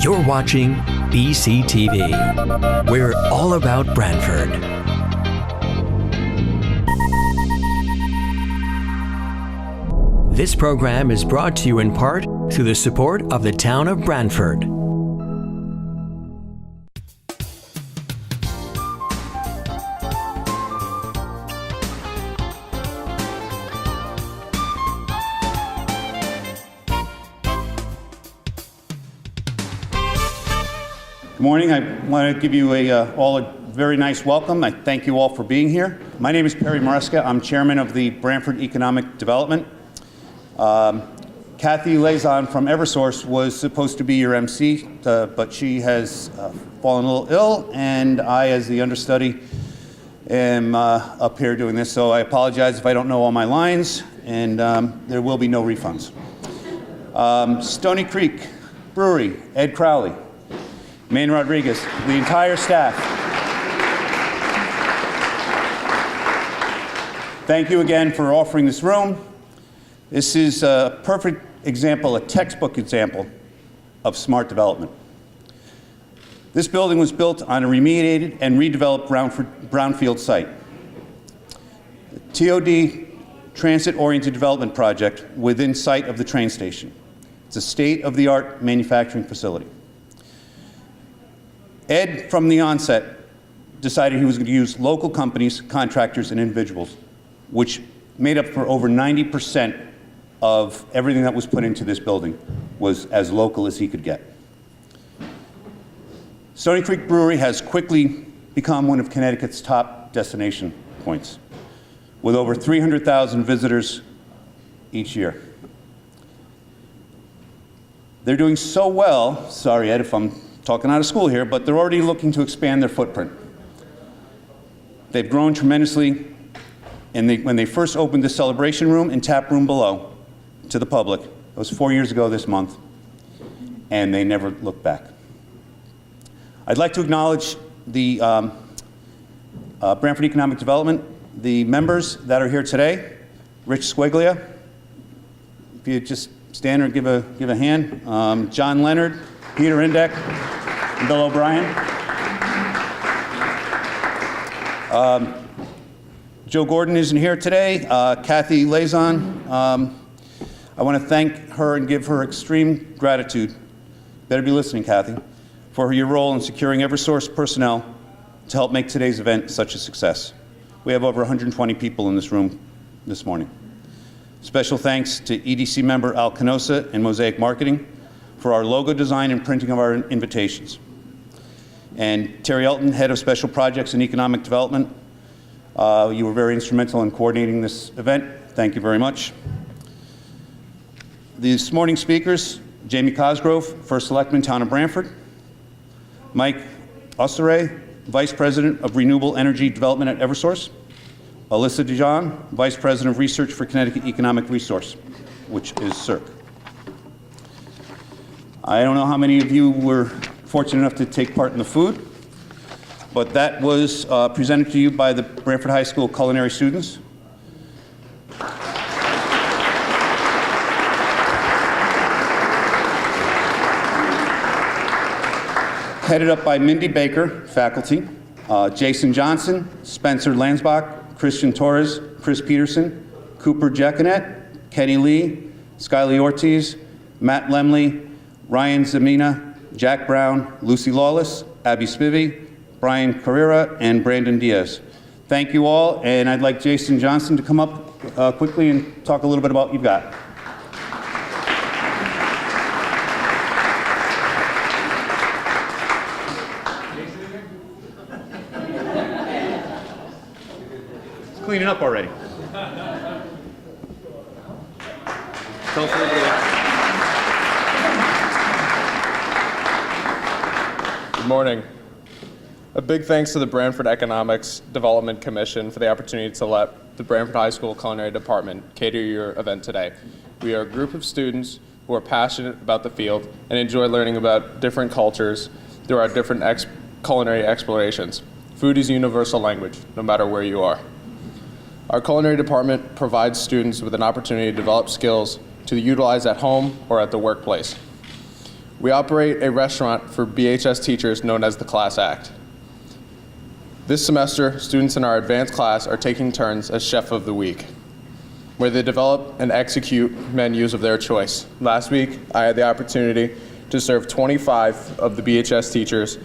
You're watching BCTV. We're all about Branford. This program is brought to you in part through the support of the town of Branford. Good morning. I want to give you all a very nice welcome. I thank you all for being here. My name is Perry Maresca. I'm chairman of the Branford Economic Development. Kathy Lazon from Eversource was supposed to be your MC, but she has fallen a little ill, and I, as the understudy, am up here doing this. So I apologize if I don't know all my lines, and there will be no refunds. Stony Creek Brewery, Ed Crowley, Maine Rodriguez, the entire staff. Thank you again for offering this room. This is a perfect example, a textbook example of smart development. This building was built on a remediated and redeveloped brownfield site. The TOD, Transit-Oriented Development Project, within sight of the train station. It's a state-of-the-art manufacturing facility. Ed, from the onset, decided he was going to use local companies, contractors, and individuals, which made up for over 90% of everything that was put into this building was as local as he could get. Stony Creek Brewery has quickly become one of Connecticut's top destination points, with over 300,000 visitors each year. They're doing so well, sorry Ed if I'm talking out of school here, but they're already looking to expand their footprint. They've grown tremendously, and when they first opened the celebration room and tap room below to the public, it was 4 years ago this month, and they never looked back. I'd like to acknowledge the Branford Economic Development, the members that are here today. Rich Squiglia, if you just stand or give a hand. John Leonard, Peter Indek, and Bill O'Brien. Joe Gordon isn't here today. Kathy Lazon, I want to thank her and give her extreme gratitude, better be listening Kathy, for your role in securing Eversource personnel to help make today's event such a success. We have over 120 people in this room this morning. Special thanks to EDC member Al Canosa and Mosaic Marketing for our logo design and printing of our invitations. And Terry Elton, Head of Special Projects and Economic Development, you were very instrumental in coordinating this event. Thank you very much. This morning's speakers, Jamie Cosgrove, First Selectman, Town of Branford, Mike Osseray, Vice President of Renewable Energy Development at Eversource, Alyssa Dijon, Vice President of Research for Connecticut Economic Resource, which is CERC. I don't know how many of you were fortunate enough to take part in the food, but that was presented to you by the Branford High School culinary students. Headed up by Mindy Baker, faculty, Jason Johnson, Spencer Lansbach, Christian Torres, Chris Peterson, Cooper Jackinet, Kenny Lee, Skylie Ortiz, Matt Lemley, Ryan Zamina, Jack Brown, Lucy Lawless, Abby Spivey, Brian Carrera, and Brandon Diaz. Thank you all, and I'd like Jason Johnson to come up quickly and talk a little bit about what you've got. It's cleaning up already. Tell us a little bit. Good morning. A big thanks to the Branford Economics Development Commission for the opportunity to let the Branford High School Culinary Department cater your event today. We are a group of students who are passionate about the field and enjoy learning about different cultures through our different culinary explorations. Food is a universal language, no matter where you are. Our culinary department provides students with an opportunity to develop skills to utilize at home or at the workplace. We operate a restaurant for BHS teachers known as the Class Act. This semester, students in our advanced class are taking turns as Chef of the Week, where they develop and execute menus of their choice. Last week, I had the opportunity to serve 25 of the BHS teachers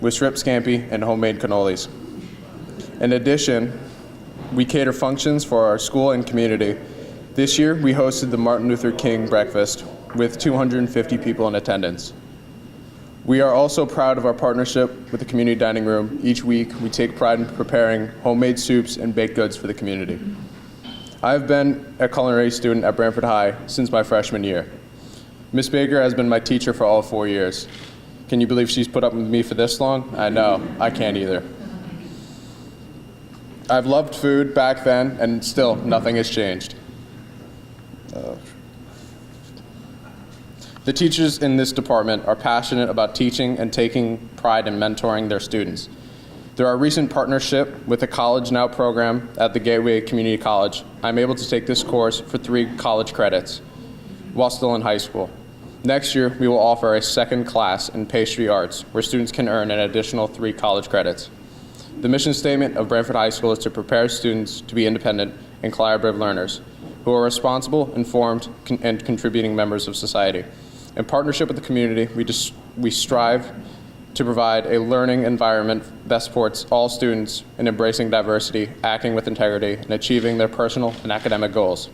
with shrimp scampi and homemade cannolis. In addition, we cater functions for our school and community. This year, we hosted the Martin Luther King breakfast with 250 people in attendance. We are also proud of our partnership with the community dining room. Each week, we take pride in preparing homemade soups and baked goods for the community. I've been a culinary student at Branford High since my freshman year. Ms. Baker has been my teacher for all 4 years. Can you believe she's put up with me for this long? I know, I can't either. I've loved food back then, and still nothing has changed. The teachers in this department are passionate about teaching and taking pride in mentoring their students. Through our recent partnership with the College Now program at the Gateway Community College, I'm able to take this course for 3 college credits while still in high school. Next year, we will offer a second class in pastry arts where students can earn an additional 3 college credits. The mission statement of Branford High School is to prepare students to be independent and collaborative learners who are responsible, informed, and contributing members of society. In partnership with the community, we strive to provide a learning environment that supports all students in embracing diversity, acting with integrity, and achieving their personal and academic goals.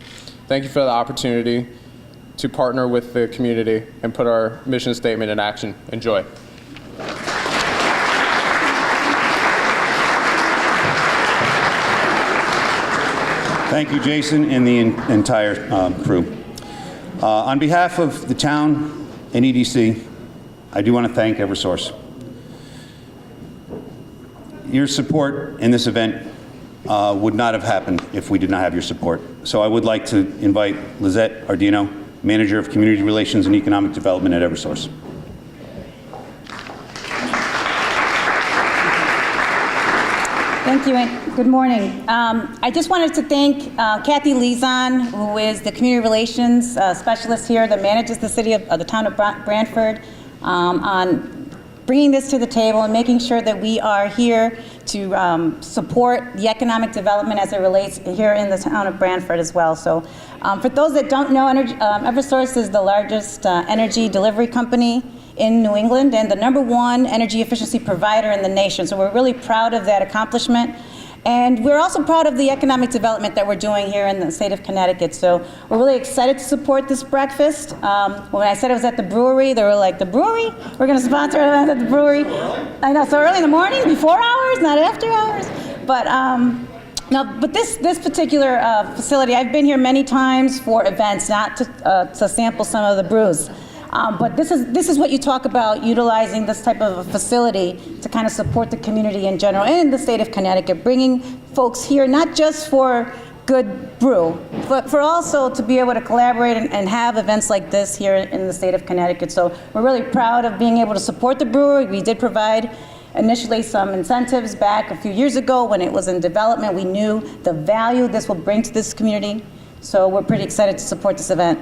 Thank you for the opportunity to partner with the community and put our mission statement in action. Enjoy. Thank you, Jason, and the entire crew. On behalf of the town and EDC, I do want to thank Eversource. Your support in this event would not have happened if we did not have your support. So I would like to invite Lizette Ardino, Manager of Community Relations and Economic Development at Eversource. Thank you, and good morning. I just wanted to thank Kathy Lezon, who is the Community Relations Specialist here that manages the city of the town of Branford, on bringing this to the table and making sure that we are here to support the economic development as it relates here in the town of Branford as well. So for those that don't know, Eversource is the largest energy delivery company in New England and the #1 energy efficiency provider in the nation. So we're really proud of that accomplishment. And we're also proud of the economic development that we're doing here in the state of Connecticut. So we're really excited to support this breakfast. When I said it was at the brewery, they were like, the brewery? We're going to sponsor an event at the brewery. I know, so early in the morning, before hours, not after hours. But no, but this particular facility, I've been here many times for events, not to sample some of the brews. But this is what you talk about, utilizing this type of a facility to kind of support the community in general and the state of Connecticut, bringing folks here not just for good brew, but for also to be able to collaborate and have events like this here in the state of Connecticut. So we're really proud of being able to support the brewery. We did provide initially some incentives back a few years ago when it was in development. We knew the value this will bring to this community. So we're pretty excited to support this event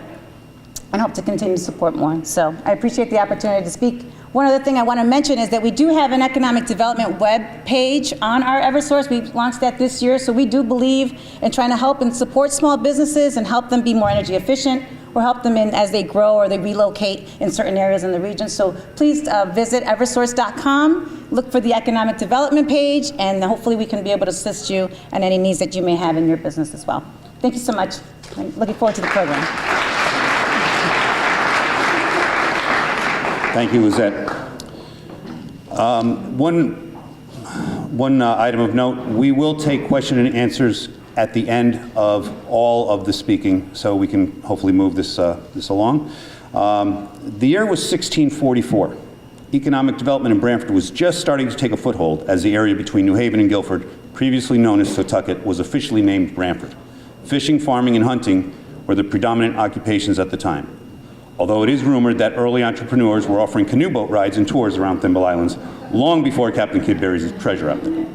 and hope to continue to support more. So I appreciate the opportunity to speak. One other thing I want to mention is that we do have an economic development web page on our Eversource. We launched that this year, so we do believe in trying to help and support small businesses and help them be more energy efficient or help them in as they grow or they relocate in certain areas in the region. So please visit eversource.com, look for the economic development page, and hopefully we can be able to assist you in any needs that you may have in your business as well. Thank you so much. I'm looking forward to the program. Thank you, Lizette. One item of note, we will take question and answers at the end of all of the speaking, so we can hopefully move this along. The year was 1644. Economic development in Branford was just starting to take a foothold as the area between New Haven and Guilford, previously known as Setauket, was officially named Branford. Fishing, farming, and hunting were the predominant occupations at the time. Although it is rumored that early entrepreneurs were offering canoe boat rides and tours around Thimble Islands long before Captain Kidd buried his treasure out there.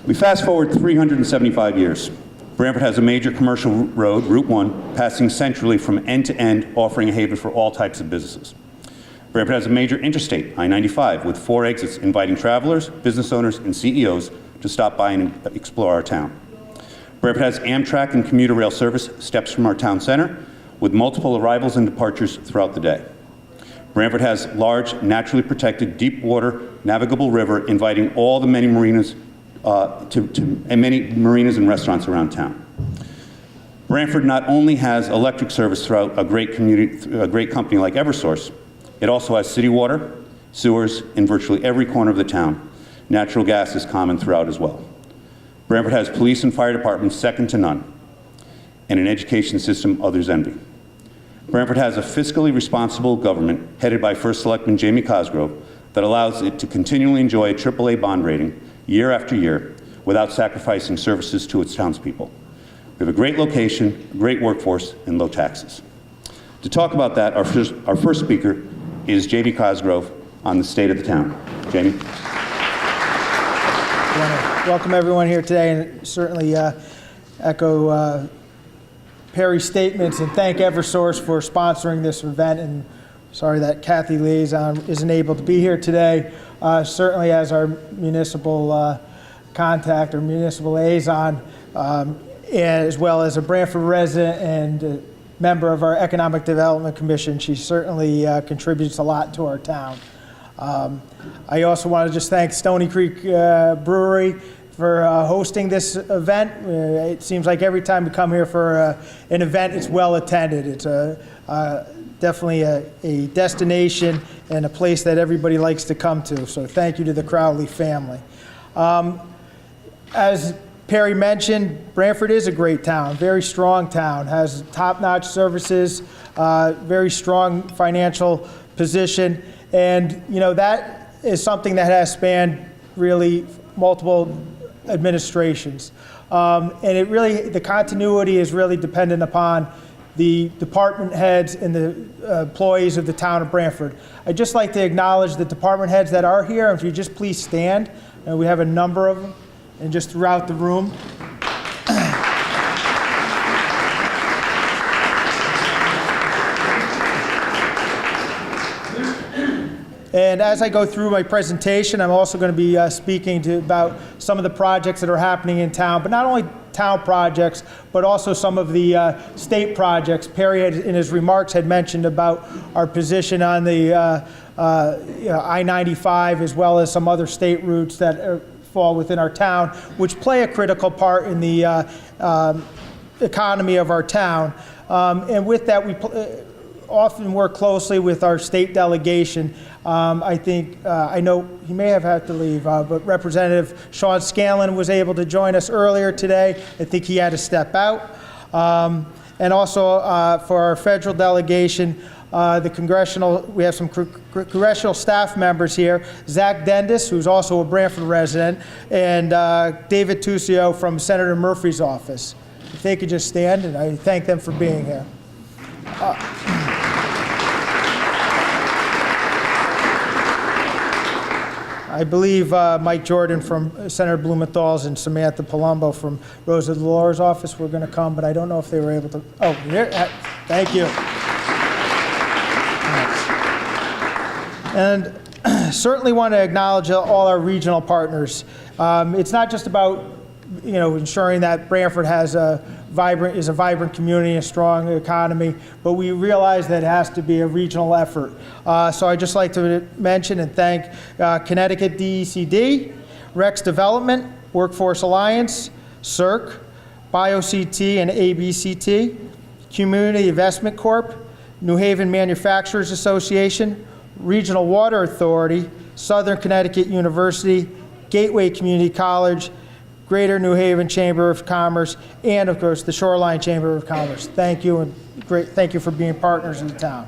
We fast forward 375 years. Branford has a major commercial road, Route 1, passing centrally from end to end, offering a haven for all types of businesses. Branford has a major interstate, I-95, with 4 exits inviting travelers, business owners, and CEOs to stop by and explore our town. Branford has Amtrak and commuter rail service steps from our town center, with multiple arrivals and departures throughout the day. Branford has large, naturally protected, deep water, navigable river, inviting all the many marinas and many marinas and restaurants around town. Branford not only has electric service throughout a great company like Eversource, it also has city water, sewers in virtually every corner of the town. Natural gas is common throughout as well. Branford has police and fire departments second to none, and an education system others envy. Branford has a fiscally responsible government headed by First Selectman Jamie Cosgrove that allows it to continually enjoy a AAA bond rating year after year without sacrificing services to its townspeople. We have a great location, a great workforce, and low taxes. To talk about that, our first speaker is Jamie Cosgrove on the state of the town. Jamie. I want to welcome everyone here today and certainly echo Perry's statements and thank Eversource for sponsoring this event, and sorry that Kathy Liaison isn't able to be here today. Certainly as our municipal contact or municipal liaison, as well as a Branford resident and member of our Economic Development Commission, she certainly contributes a lot to our town. I also want to just thank Stony Creek Brewery for hosting this event. It seems like every time we come here for an event, it's well attended. It's definitely a destination and a place that everybody likes to come to. So thank you to the Crowley family. As Perry mentioned, Branford is a great town, very strong town, has top-notch services, very strong financial position, and you know that is something that has spanned really multiple administrations. And it really, the continuity is really dependent upon the department heads and the employees of the town of Branford. I'd just like to acknowledge the department heads that are here. If you just please stand, and we have a number of them, and just throughout the room. And as I go through my presentation, I'm also going to be speaking about some of the projects that are happening in town, but not only town projects, but also some of the state projects. Perry had, in his remarks, had mentioned about our position on the I-95, as well as some other state routes that fall within our town, which play a critical part in the economy of our town. And with that, we often work closely with our state delegation. I think, I know he may have had to leave, but Representative Sean Scanlon was able to join us earlier today. I think he had to step out. And also for our federal delegation, we have some congressional staff members here, Zach Dendis, who's also a Branford resident, and David Tusio from Senator Murphy's office. If they could just stand, and I thank them for being here. I believe Mike Jordan from Senator Blumenthal's and Samantha Palumbo from Rosa DeLore's office were going to come, but I don't know if they were able to. Oh, here, thank you. And certainly want to acknowledge all our regional partners. It's not just about ensuring that Branford has a vibrant community, a strong economy, but we realize that it has to be a regional effort. So I'd just like to mention and thank Connecticut DECD, Rex Development, Workforce Alliance, CERC, BioCT and ABCT, Community Investment Corp, New Haven Manufacturers Association, Regional Water Authority, Southern Connecticut University, Gateway Community College, Greater New Haven Chamber of Commerce, and of course the Shoreline Chamber of Commerce. Thank you, and thank you for being partners in the town.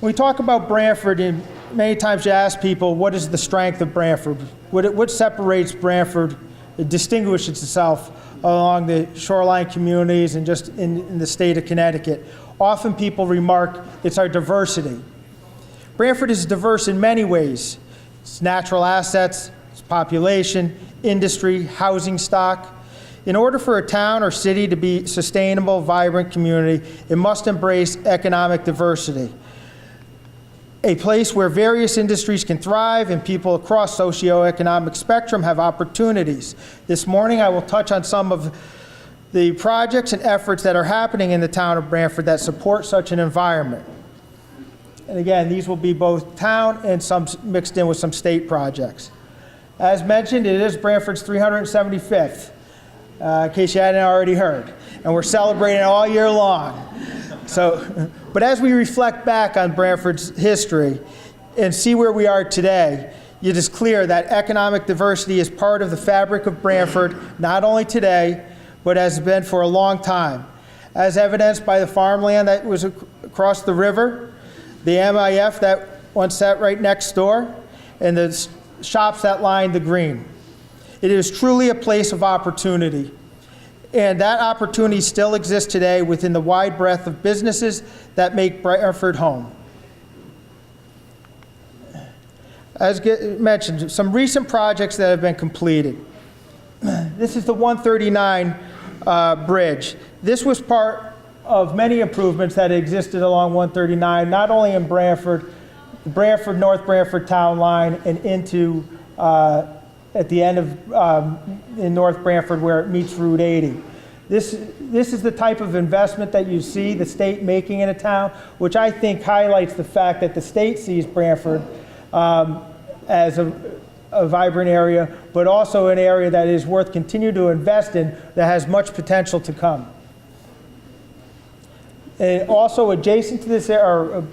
When we talk about Branford, and many times you ask people, what is the strength of Branford? What separates Branford, it distinguishes itself along the shoreline communities and just in the state of Connecticut? Often people remark it's our diversity. Branford is diverse in many ways. Its natural assets, its population, industry, housing stock. In order for a town or city to be a sustainable, vibrant community, it must embrace economic diversity. A place where various industries can thrive and people across socioeconomic spectrum have opportunities. This morning, I will touch on some of the projects and efforts that are happening in the town of Branford that support such an environment. And again, these will be both town and some mixed in with some state projects. As mentioned, it is Branford's 375th, in case you hadn't already heard. And we're celebrating all year long. So, but as we reflect back on Branford's history and see where we are today, it is clear that economic diversity is part of the fabric of Branford, not only today, but has been for a long time, as evidenced by the farmland that was across the river, the MIF that once sat right next door, and the shops that lined the green. It is truly a place of opportunity. And that opportunity still exists today within the wide breadth of businesses that make Branford home. As mentioned, some recent projects that have been completed. This is the 139 bridge. This was part of many improvements that existed along 139, not only in Branford, North Branford town line, and into at the end of in North Branford where it meets Route 80. This is the type of investment that you see the state making in a town, which I think highlights the fact that the state sees Branford as a vibrant area, but also an area that is worth continuing to invest in that has much potential to come. And also adjacent to this, or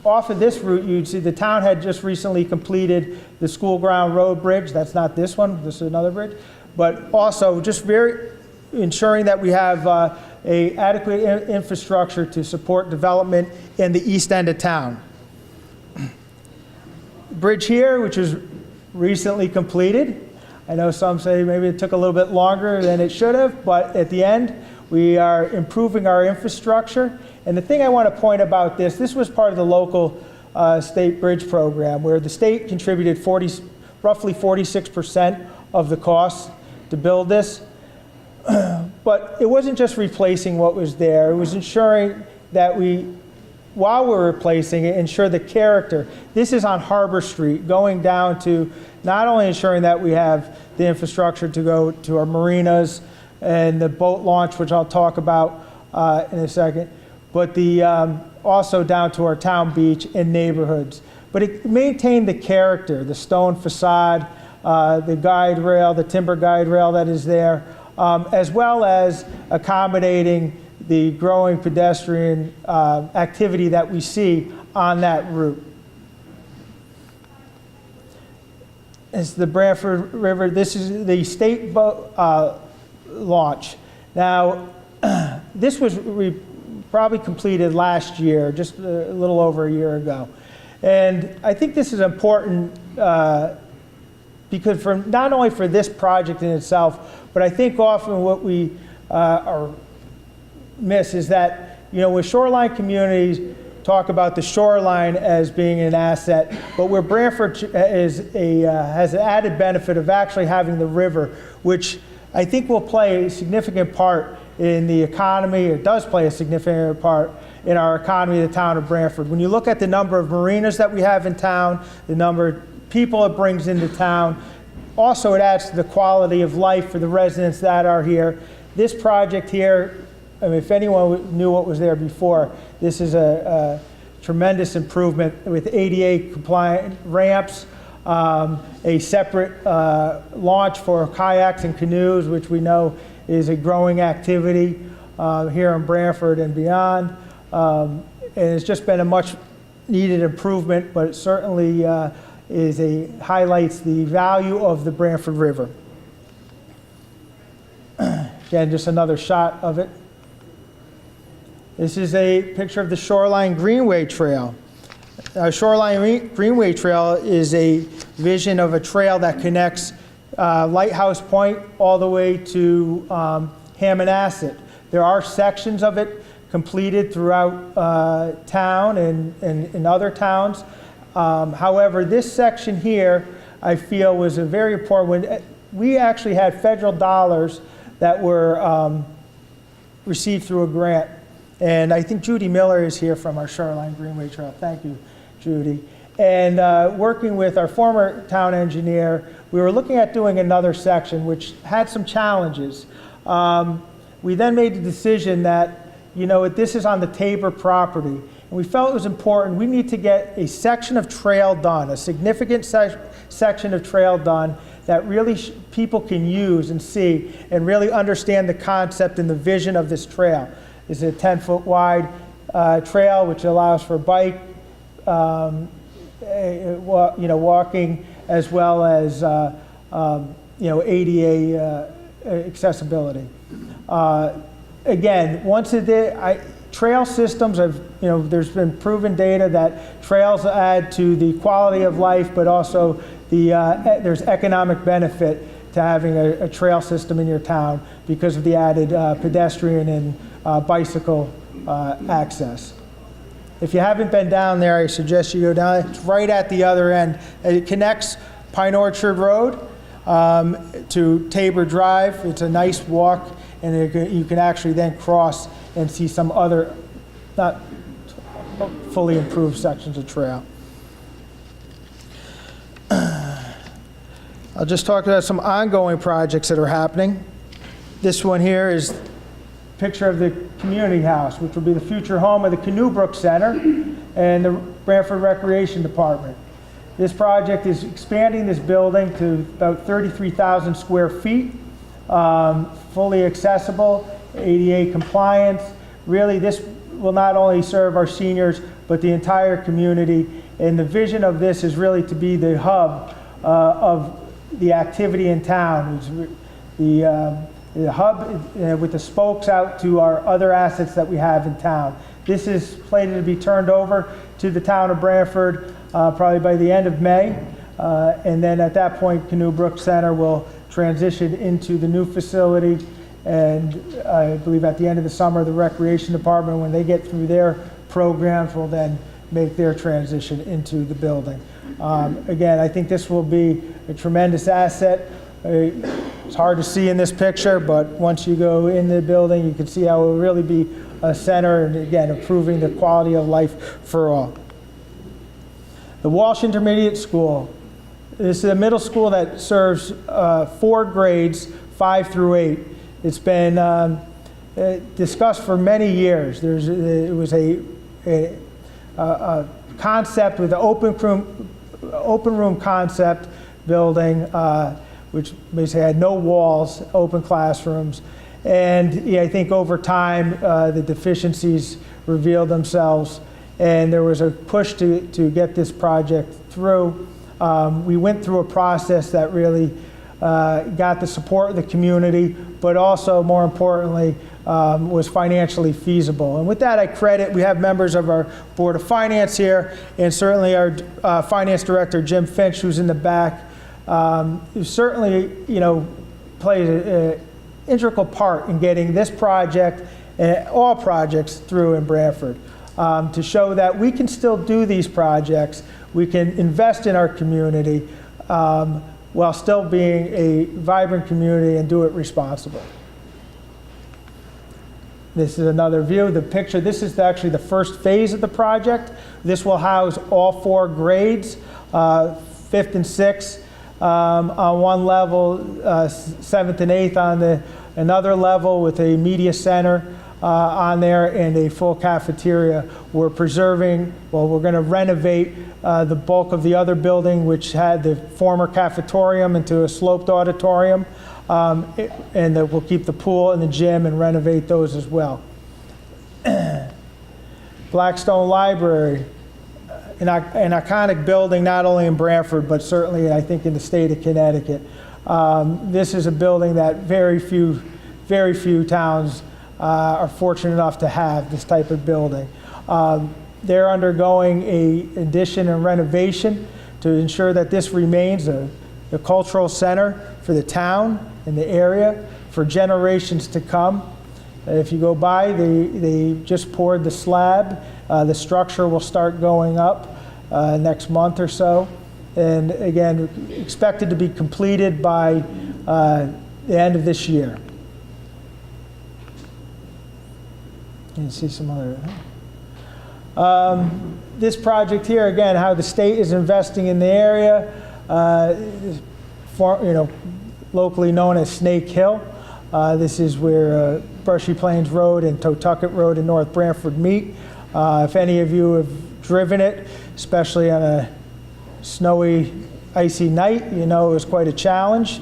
off of this route, you'd see the town had just recently completed the School Ground Road Bridge. That's not this one, this is another bridge. But also just ensuring that we have a adequate infrastructure to support development in the east end of town. Bridge here, which was recently completed. I know some say maybe it took a little bit longer than it should have, but at the end, we are improving our infrastructure. And the thing I want to point about this was part of the local state bridge program where the state contributed roughly 46% of the cost to build this. But it wasn't just replacing what was there, it was ensuring that while we're replacing it, ensure the character. This is on Harbor Street, going down to not only ensuring that we have the infrastructure to go to our marinas and the boat launch, which I'll talk about in a second, but also down to our town beach and neighborhoods. But it maintained the character, the stone facade, the guide rail, the timber guide rail that is there, as well as accommodating the growing pedestrian activity that we see on that route. It's the Branford River. This is the state boat launch. Now, this was probably completed last year, just a little over a year ago. And I think this is important because not only for this project in itself, but I think often what we miss is that, when shoreline communities talk about the shoreline as being an asset, but where Branford has an added benefit of actually having the river, which I think will play a significant part in the economy. It does play a significant part in our economy of the town of Branford. When you look at the number of marinas that we have in town, the number of people it brings into town, also it adds to the quality of life for the residents that are here. This project here, I mean, if anyone knew what was there before, this is a tremendous improvement with ADA compliant ramps, a separate launch for kayaks and canoes, which we know is a growing activity here in Branford and beyond. And it's just been a much needed improvement, but it certainly highlights the value of the Branford River. Again, just another shot of it. This is a picture of the Shoreline Greenway Trail. Shoreline Greenway Trail is a vision of a trail that connects Lighthouse Point all the way to Hammonasset. There are sections of it completed throughout town and in other towns. However, this section here, I feel, was a very important one. We actually had federal dollars that were received through a grant. And I think Judy Miller is here from our Shoreline Greenway Trail. Thank you, Judy. And working with our former town engineer, we were looking at doing another section, which had some challenges. We then made the decision that, this is on the Tabor property, and we felt it was important. We need to get a section of trail done, a significant section of trail done that really people can use and see and really understand the concept and the vision of this trail. It's a 10-foot wide trail, which allows for bike, walking, as well as ADA accessibility. Again, trail systems have, there's been proven data that trails add to the quality of life, but also there's economic benefit to having a trail system in your town because of the added pedestrian and bicycle access. If you haven't been down there, I suggest you go down. It's right at the other end. It connects Pine Orchard Road to Tabor Drive. It's a nice walk, and you can actually then cross and see some other not fully improved sections of trail. I'll just talk about some ongoing projects that are happening. This one here is a picture of the community house, which will be the future home of the Canoe Brook Center and the Branford Recreation Department. This project is expanding this building to about 33,000 square feet, fully accessible, ADA compliance. Really, this will not only serve our seniors, but the entire community. And the vision of this is really to be the hub of the activity in town. The hub with the spokes out to our other assets that we have in town. This is slated to be turned over to the town of Branford probably by the end of May. And then at that point, Canoe Brook Center will transition into the new facility. And I believe at the end of the summer, the Recreation Department, when they get through their programs, will then make their transition into the building. Again, I think this will be a tremendous asset. It's hard to see in this picture, but once you go in the building, you can see how it will really be a center, and again, improving the quality of life for all. The Walsh Intermediate School. This is a middle school that serves 4 grades, 5 through 8. It's been discussed for many years. It was a concept with the open room concept building, which basically had no walls, open classrooms. And I think over time, the deficiencies revealed themselves, and there was a push to get this project through. We went through a process that really got the support of the community, but also, more importantly, was financially feasible. And with that, we have members of our Board of Finance here, and certainly our Finance Director, Jim Finch, who's in the back, who certainly, played an integral part in getting this project and all projects through in Branford, to show that we can still do these projects, we can invest in our community, while still being a vibrant community and do it responsibly. This is another view of the picture. This is actually the first phase of the project. This will house all 4 grades, 5th and 6th on one level, 7th and 8th on another level, with a media center on there and a full cafeteria. We're going to renovate the bulk of the other building, which had the former cafetorium, into a sloped auditorium. And we'll keep the pool and the gym and renovate those as well. Blackstone Library, an iconic building not only in Branford, but certainly I think in the state of Connecticut. This is a building that very few towns are fortunate enough to have this type of building. They're undergoing an addition and renovation to ensure that this remains a cultural center for the town and the area for generations to come. If you go by, they just poured the slab. The structure will start going up next month or so. And again, expected to be completed by the end of this year. You see some other. This project here, again, how the state is investing in the area, locally known as Snake Hill. This is where Brushy Plains Road and Totucket Road in North Branford meet. If any of you have driven it, especially on a snowy, icy night, you know it was quite a challenge.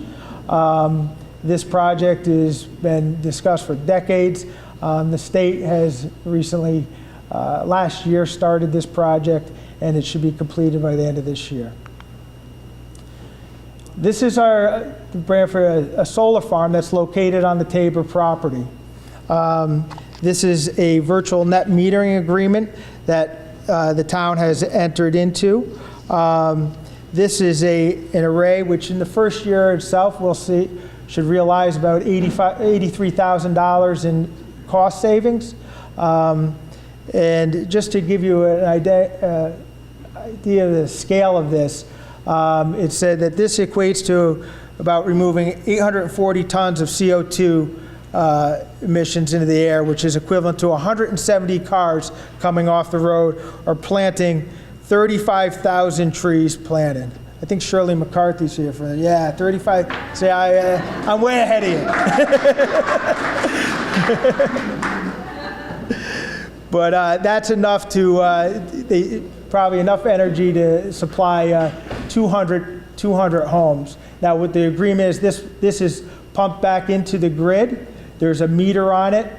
This project has been discussed for decades. The state has recently, last year, started this project, and it should be completed by the end of this year. This is our Branford, a solar farm that's located on the Tabor property. This is a virtual net metering agreement that the town has entered into. This is an array which in the first year itself we'll see should realize about $83,000 in cost savings. And just to give you an idea of the scale of this, it said that this equates to about removing 840 tons of CO2 emissions into the air, which is equivalent to 170 cars coming off the road, or planting 35,000 trees planted. I think Shirley McCarthy's here for that. Yeah, 35. See, I'm way ahead of you. But that's enough to, probably enough energy to supply 200 homes. Now, what the agreement is, this is pumped back into the grid. There's a meter on it.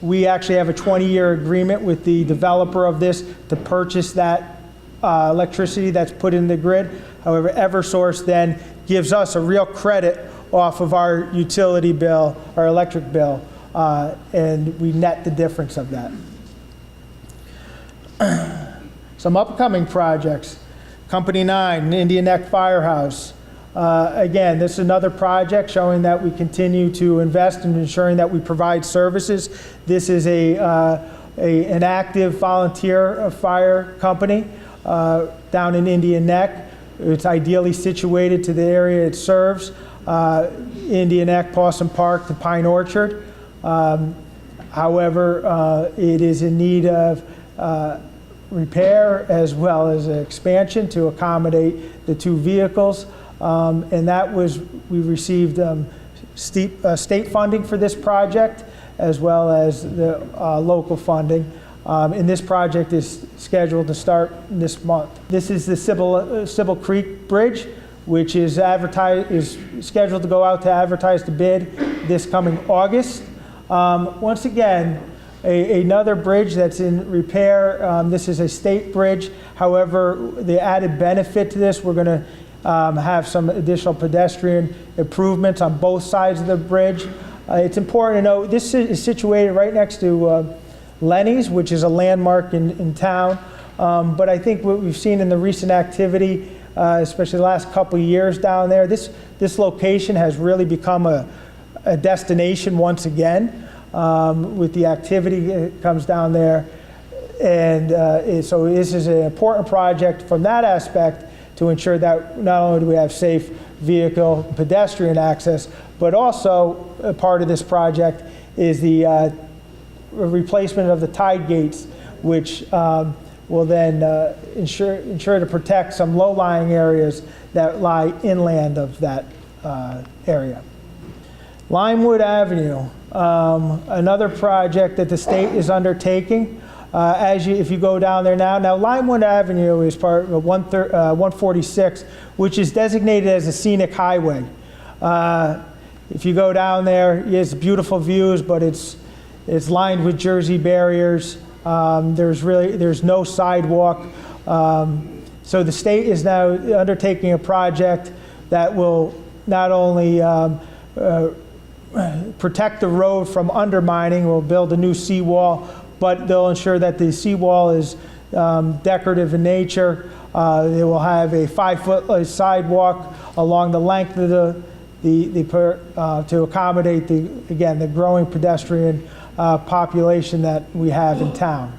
We actually have a 20-year agreement with the developer of this to purchase that electricity that's put in the grid. However, Eversource then gives us a real credit off of our utility bill, our electric bill, and we net the difference of that. Some upcoming projects. Company 9, Indian Neck Firehouse. Again, this is another project showing that we continue to invest in ensuring that we provide services. This is an active volunteer fire company down in Indian Neck. It's ideally situated to the area it serves, Indian Neck, Pawson Park, to Pine Orchard. However, it is in need of repair as well as expansion to accommodate the two vehicles. And that was, we received state funding for this project as well as the local funding. And this project is scheduled to start this month. This is the Sybil Creek Bridge, which is scheduled to go out to advertise to bid this coming August. Once again, another bridge that's in repair. This is a state bridge. However, the added benefit to this, we're going to have some additional pedestrian improvements on both sides of the bridge. It's important to note this is situated right next to Lenny's, which is a landmark in town. But I think what we've seen in the recent activity, especially the last couple of years down there, this location has really become a destination once again. With the activity that comes down there. And so this is an important project from that aspect to ensure that not only do we have safe vehicle pedestrian access, but also a part of this project is the replacement of the tide gates, which will then ensure to protect some low-lying areas that lie inland of that area. Limewood Avenue, another project that the state is undertaking. If you go down there now Limewood Avenue is part of 146, which is designated as a scenic highway. If you go down there, it's beautiful views, but it's lined with Jersey barriers. There's no sidewalk. So the state is now undertaking a project that will not only protect the road from undermining, will build a new seawall, but they'll ensure that the seawall is decorative in nature. They will have a 5-foot sidewalk along the length of to accommodate the growing pedestrian population that we have in town.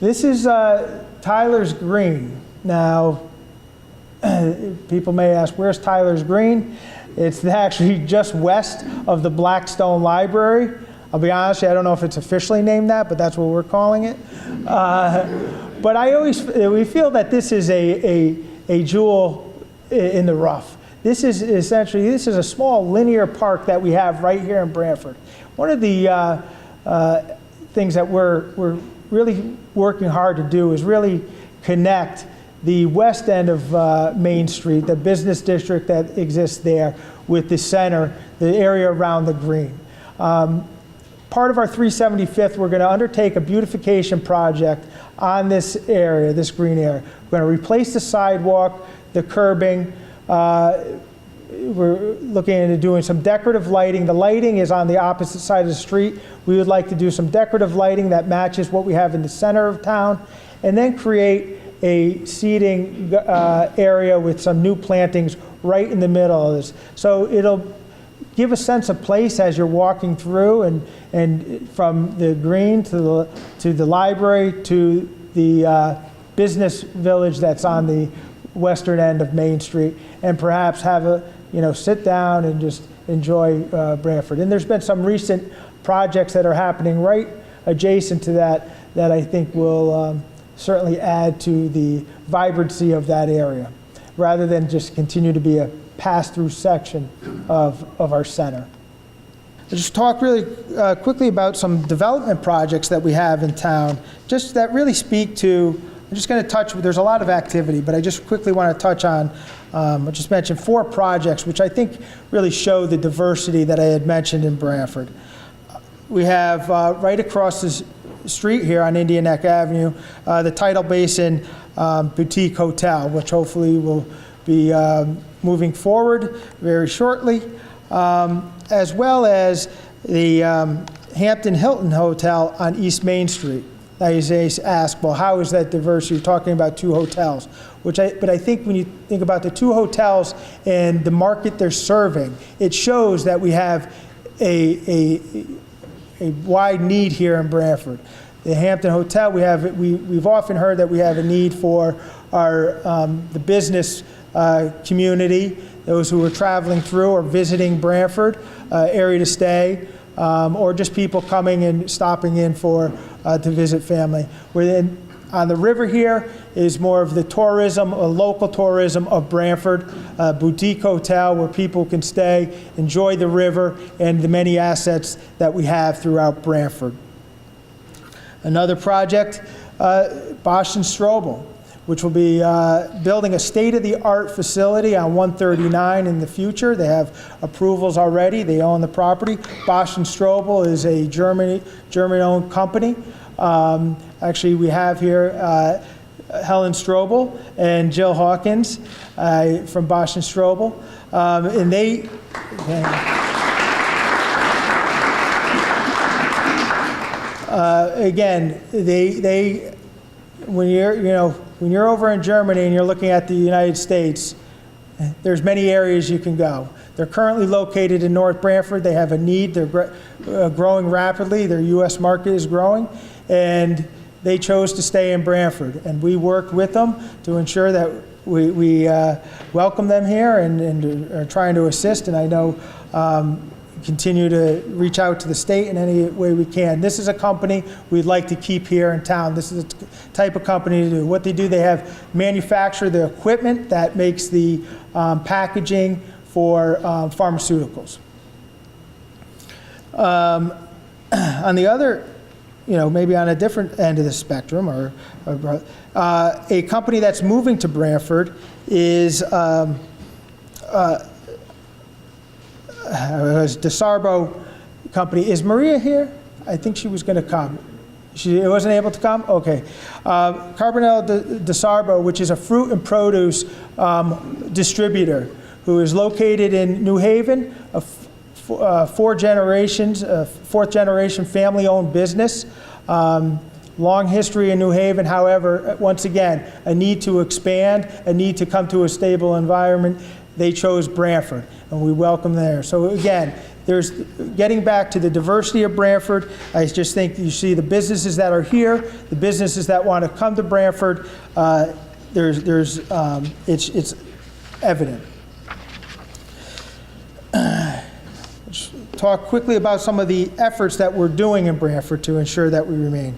This is Tyler's Green. Now, people may ask, where's Tyler's Green? It's actually just west of the Blackstone Library. I'll be honest, I don't know if it's officially named that, but that's what we're calling it. But we feel that this is a jewel in the rough. This is a small linear park that we have right here in Branford. One of the things that we're really working hard to do is really connect the west end of Main Street, the business district that exists there, with the center, the area around the green. Part of our 375th, we're going to undertake a beautification project on this area, this green area. We're going to replace the sidewalk, the curbing. We're looking into doing some decorative lighting. The lighting is on the opposite side of the street. We would like to do some decorative lighting that matches what we have in the center of town, and then create a seating area with some new plantings right in the middle of this. So it'll give a sense of place as you're walking through, and from the green to the library to the business village that's on the western end of Main Street, and perhaps have sit down and just enjoy Branford. And there's been some recent projects that are happening right adjacent to that I think will certainly add to the vibrancy of that area, rather than just continue to be a pass-through section of our center. I'll just talk really quickly about some development projects that we have in town, just that really speak to, I'm just going to touch, there's a lot of activity, but I just quickly want to touch on, I just mentioned 4 projects, which I think really show the diversity that I had mentioned in Branford. We have right across the street here on Indian Neck Avenue, the Tidal Basin Boutique Hotel, which hopefully will be moving forward very shortly, as well as the Hampton Hilton Hotel on East Main Street. Now you say, ask, well, how is that diverse? You're talking about 2 hotels, but I think when you think about the 2 hotels and the market they're serving, it shows that we have a wide need here in Branford. The Hampton Hotel, we've often heard that we have a need for our the business community, those who are traveling through or visiting Branford, area to stay, or just people coming and stopping in to visit family. On the river here is more of the tourism, local tourism of Branford, boutique hotel where people can stay, enjoy the river and the many assets that we have throughout Branford. Another project, Bosch and Strobel, which will be building a state-of-the-art facility on 139 in the future. They have approvals already. They own the property. Bosch and Strobel is a German-owned company. Actually, we have here Helen Strobel and Jill Hawkins from Bosch and Strobel, and they. Again, when you're over in Germany and you're looking at the United States, there's many areas you can go. They're currently located in North Branford. They have a need. They're growing rapidly. Their U.S. market is growing, and they chose to stay in Branford. And we worked with them to ensure that we welcome them here and are trying to assist. And I know continue to reach out to the state in any way we can. This is a company we'd like to keep here in town. This is the type of company to do. What they do, they have manufacture the equipment that makes the packaging for pharmaceuticals. On the other, maybe on a different end of the spectrum, or a company that's moving to Branford is DeSarbo company. Is Maria here? I think she was going to come. She wasn't able to come? Okay. Carbonell DeSarbo, which is a fruit and produce distributor who is located in New Haven, fourth generation family-owned business. Long history in New Haven, however, once again, a need to expand, a need to come to a stable environment. They chose Branford, and we welcome there. So again, there's getting back to the diversity of Branford. I just think you see the businesses that are here, the businesses that want to come to Branford. It's evident. talk quickly about some of the efforts that we're doing in Branford to ensure that we remain.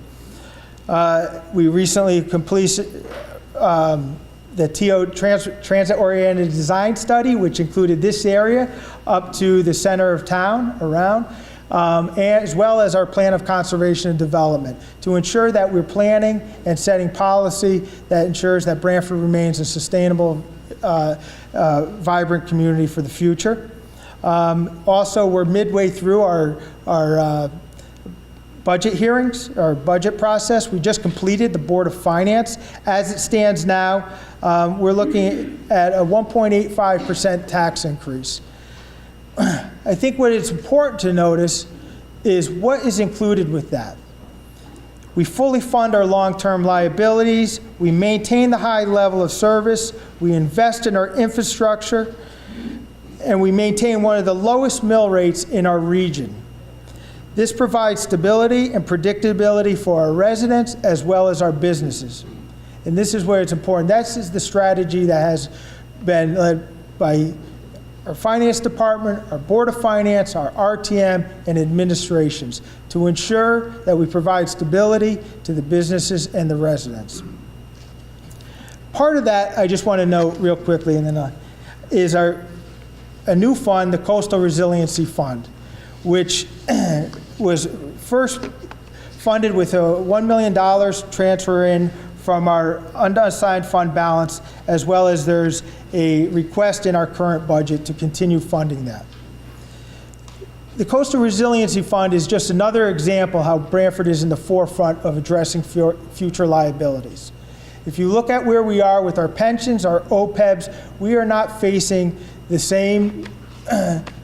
We recently completed the TO transit-oriented design study, which included this area up to the center of town around, as well as our plan of conservation and development to ensure that we're planning and setting policy that ensures that Branford remains a sustainable, vibrant community for the future. Also, we're midway through our budget hearings, our budget process. We just completed the Board of Finance. As it stands now, we're looking at a 1.85% tax increase. I think what is important to notice is what is included with that. We fully fund our long-term liabilities, we maintain the high level of service, we invest in our infrastructure, and we maintain one of the lowest mill rates in our region. This provides stability and predictability for our residents as well as our businesses. And this is where it's important. This is the strategy that has been led by our Finance Department, our Board of Finance, our RTM, and administrations to ensure that we provide stability to the businesses and the residents. Part of that, I just want to note real quickly, and then is a new fund, the Coastal Resiliency Fund, which was first funded with a $1 million transfer in from our unassigned fund balance, as well as there's a request in our current budget to continue funding that. The Coastal Resiliency Fund is just another example how Branford is in the forefront of addressing future liabilities. If you look at where we are with our pensions, our OPEBs, we are not facing the same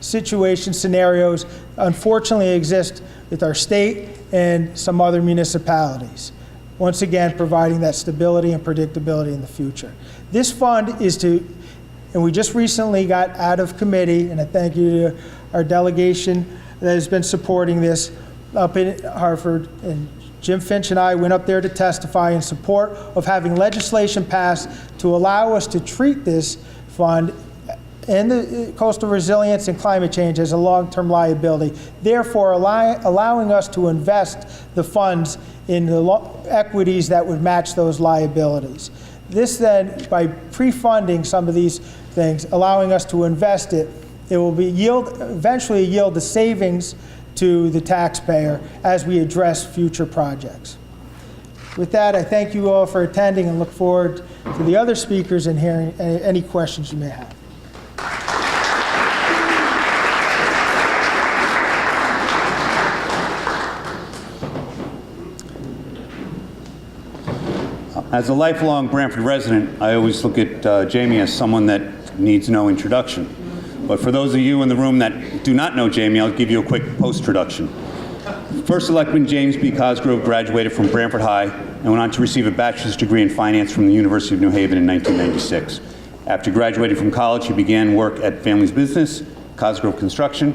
scenarios unfortunately exist with our state and some other municipalities. Once again, providing that stability and predictability in the future. This fund is to, and we just recently got out of committee, and I thank you to our delegation that has been supporting this up in Hartford, and Jim Finch and I went up there to testify in support of having legislation passed to allow us to treat this fund and the coastal resilience and climate change as a long-term liability, therefore allowing us to invest the funds in the equities that would match those liabilities. This then, by pre-funding some of these things, allowing us to invest it, it will be eventually yield the savings to the taxpayer as we address future projects. With that, I thank you all for attending and look forward to the other speakers and hearing any questions you may have. As a lifelong Branford resident, I always look at Jamie as someone that needs no introduction. But for those of you in the room that do not know Jamie, I'll give you a quick post-introduction. First Selectman James B. Cosgrove graduated from Branford High and went on to receive a bachelor's degree in finance from the University of New Haven in 1996. After graduating from college, he began work at family's business, Cosgrove Construction,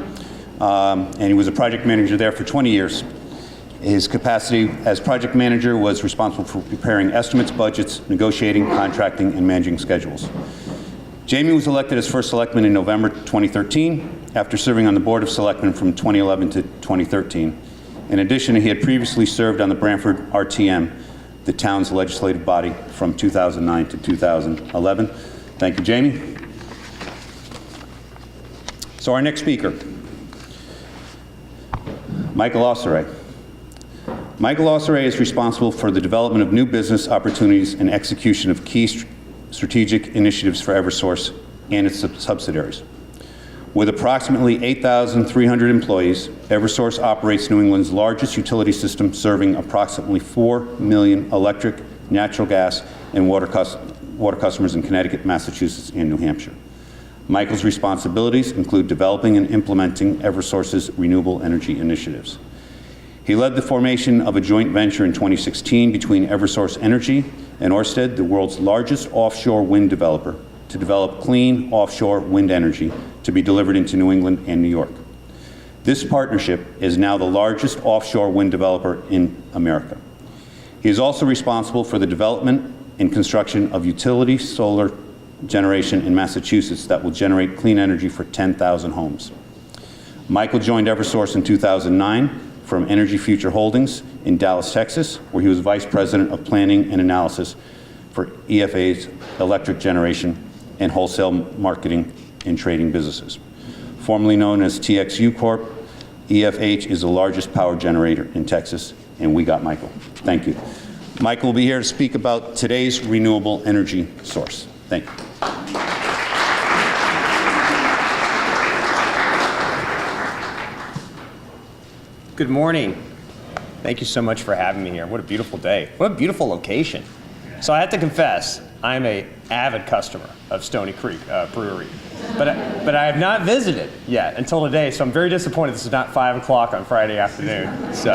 and he was a project manager there for 20 years. His capacity as project manager was responsible for preparing estimates, budgets, negotiating, contracting, and managing schedules. Jamie was elected as first selectman in November 2013 after serving on the Board of Selectmen from 2011 to 2013. In addition, he had previously served on the Branford RTM, the town's legislative body, from 2009 to 2011. Thank you, Jamie. So our next speaker, Michael Osseray. Michael Osseray is responsible for the development of new business opportunities and execution of key strategic initiatives for Eversource and its subsidiaries. With approximately 8,300 employees, Eversource operates New England's largest utility system, serving approximately 4 million electric, natural gas, and water customers in Connecticut, Massachusetts, and New Hampshire. Michael's responsibilities include developing and implementing Eversource's renewable energy initiatives. He led the formation of a joint venture in 2016 between Eversource Energy and Ørsted, the world's largest offshore wind developer, to develop clean offshore wind energy to be delivered into New England and New York. This partnership is now the largest offshore wind developer in America. He is also responsible for the development and construction of utility solar generation in Massachusetts that will generate clean energy for 10,000 homes. Michael joined Eversource in 2009 from Energy Future Holdings in Dallas, Texas, where he was Vice President of Planning and Analysis for EFA's electric generation and wholesale marketing and trading businesses. Formerly known as TXU Corp., EFH is the largest power generator in Texas, and we got Michael. Thank you. Michael will be here to speak about today's renewable energy source. Thank you. Good morning. Thank you so much for having me here. What a beautiful day. What a beautiful location. So I have to confess, I'm an avid customer of Stony Creek Brewery, but I have not visited yet until today, so I'm very disappointed this is not 5 o'clock on Friday afternoon. So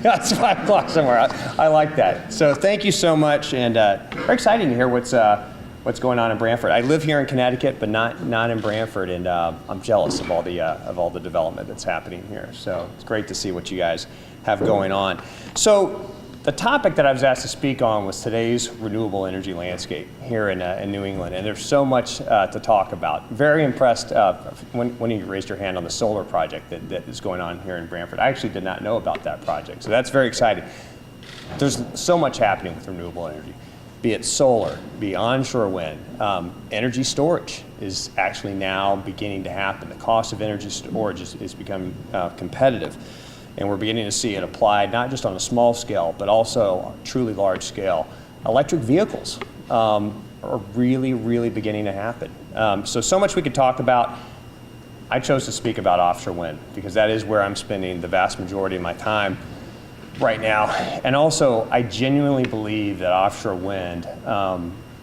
yeah, it's 5 o'clock somewhere. I like that. So thank you so much, and very exciting to hear what's going on in Branford. I live here in Connecticut, but not in Branford, and I'm jealous of all the development that's happening here. So it's great to see what you guys have going on. So the topic that I was asked to speak on was today's renewable energy landscape here in New England, and there's so much to talk about. Very impressed when you raised your hand on the solar project that is going on here in Branford. I actually did not know about that project, so that's very exciting. There's so much happening with renewable energy, be it solar, be it onshore wind. Energy storage is actually now beginning to happen. The cost of energy storage is becoming competitive. And we're beginning to see it applied not just on a small scale, but also on truly large scale. Electric vehicles are really, really beginning to happen. So much we could talk about. I chose to speak about offshore wind because that is where I'm spending the vast majority of my time right now. And also, I genuinely believe that offshore wind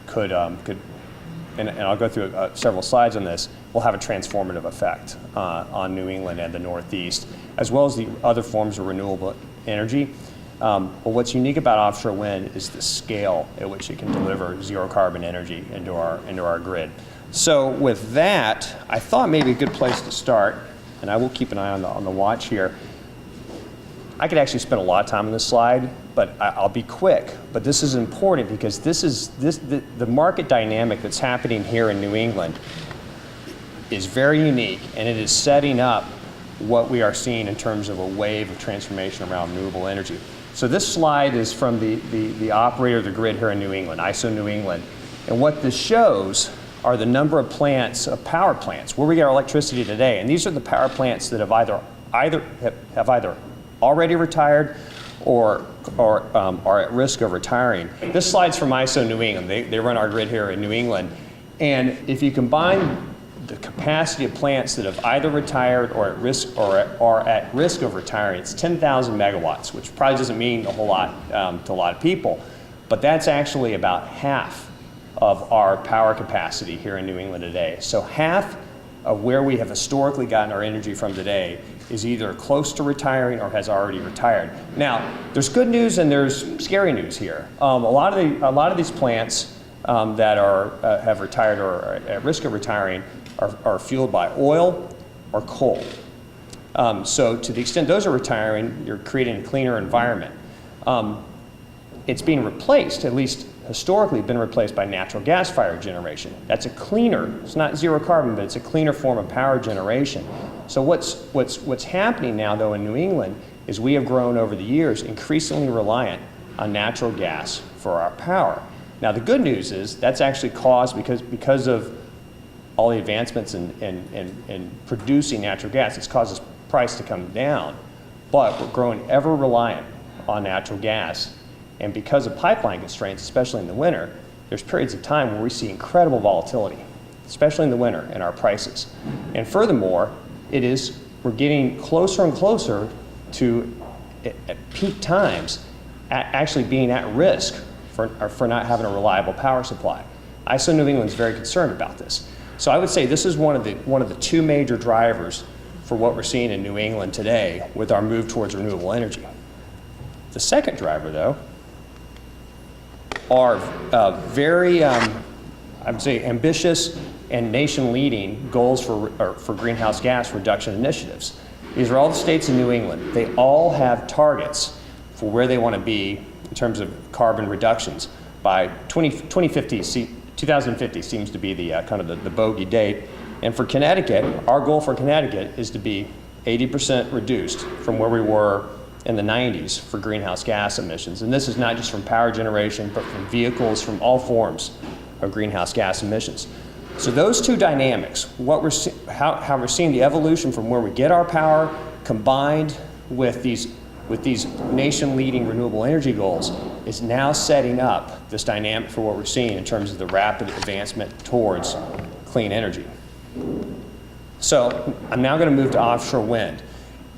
could, and I'll go through several slides on this, will have a transformative effect on New England and the Northeast, as well as the other forms of renewable energy. But what's unique about offshore wind is the scale at which it can deliver zero carbon energy into our grid. So with that, I thought maybe a good place to start, and I will keep an eye on the watch here. I could actually spend a lot of time on this slide, but I'll be quick. But this is important because the market dynamic that's happening here in New England is very unique, and it is setting up what we are seeing in terms of a wave of transformation around renewable energy. So this slide is from the operator of the grid here in New England, ISO New England. And what this shows are the number of plants, power plants, where we get our electricity today. And these are the power plants that have either already retired or are at risk of retiring. This slide's from ISO New England. They run our grid here in New England. And if you combine the capacity of plants that have either retired or are at risk of retiring, it's 10,000 megawatts, which probably doesn't mean a whole lot to a lot of people, but that's actually about half of our power capacity here in New England today. So half of where we have historically gotten our energy from today is either close to retiring or has already retired. Now, there's good news and there's scary news here. A lot of these plants that have retired or are at risk of retiring are fueled by oil or coal. So to the extent those are retiring, you're creating a cleaner environment. It's being replaced, at least historically been replaced by natural gas-fired generation. That's a cleaner, it's not zero carbon, but it's a cleaner form of power generation. So what's happening now, though, in New England is we have grown over the years increasingly reliant on natural gas for our power. Now, the good news is that's actually caused because of all the advancements in producing natural gas, it's caused this price to come down. But we're growing ever reliant on natural gas. And because of pipeline constraints, especially in the winter, there's periods of time where we see incredible volatility, especially in the winter, in our prices. And furthermore, we're getting closer and closer to, at peak times, actually being at risk for not having a reliable power supply. ISO New England is very concerned about this. So I would say this is one of the two major drivers for what we're seeing in New England today with our move towards renewable energy. The second driver, though, are very, I would say, ambitious and nation-leading goals for greenhouse gas reduction initiatives. These are all the states in New England. They all have targets for where they want to be in terms of carbon reductions by 2050. 2050 seems to be the kind of the bogey date. And for Connecticut, our goal for Connecticut is to be 80% reduced from where we were in the 90s for greenhouse gas emissions. And this is not just from power generation, but from vehicles, from all forms of greenhouse gas emissions. So those two dynamics, how we're seeing the evolution from where we get our power combined with these nation-leading renewable energy goals, is now setting up this dynamic for what we're seeing in terms of the rapid advancement towards clean energy. So I'm now going to move to offshore wind.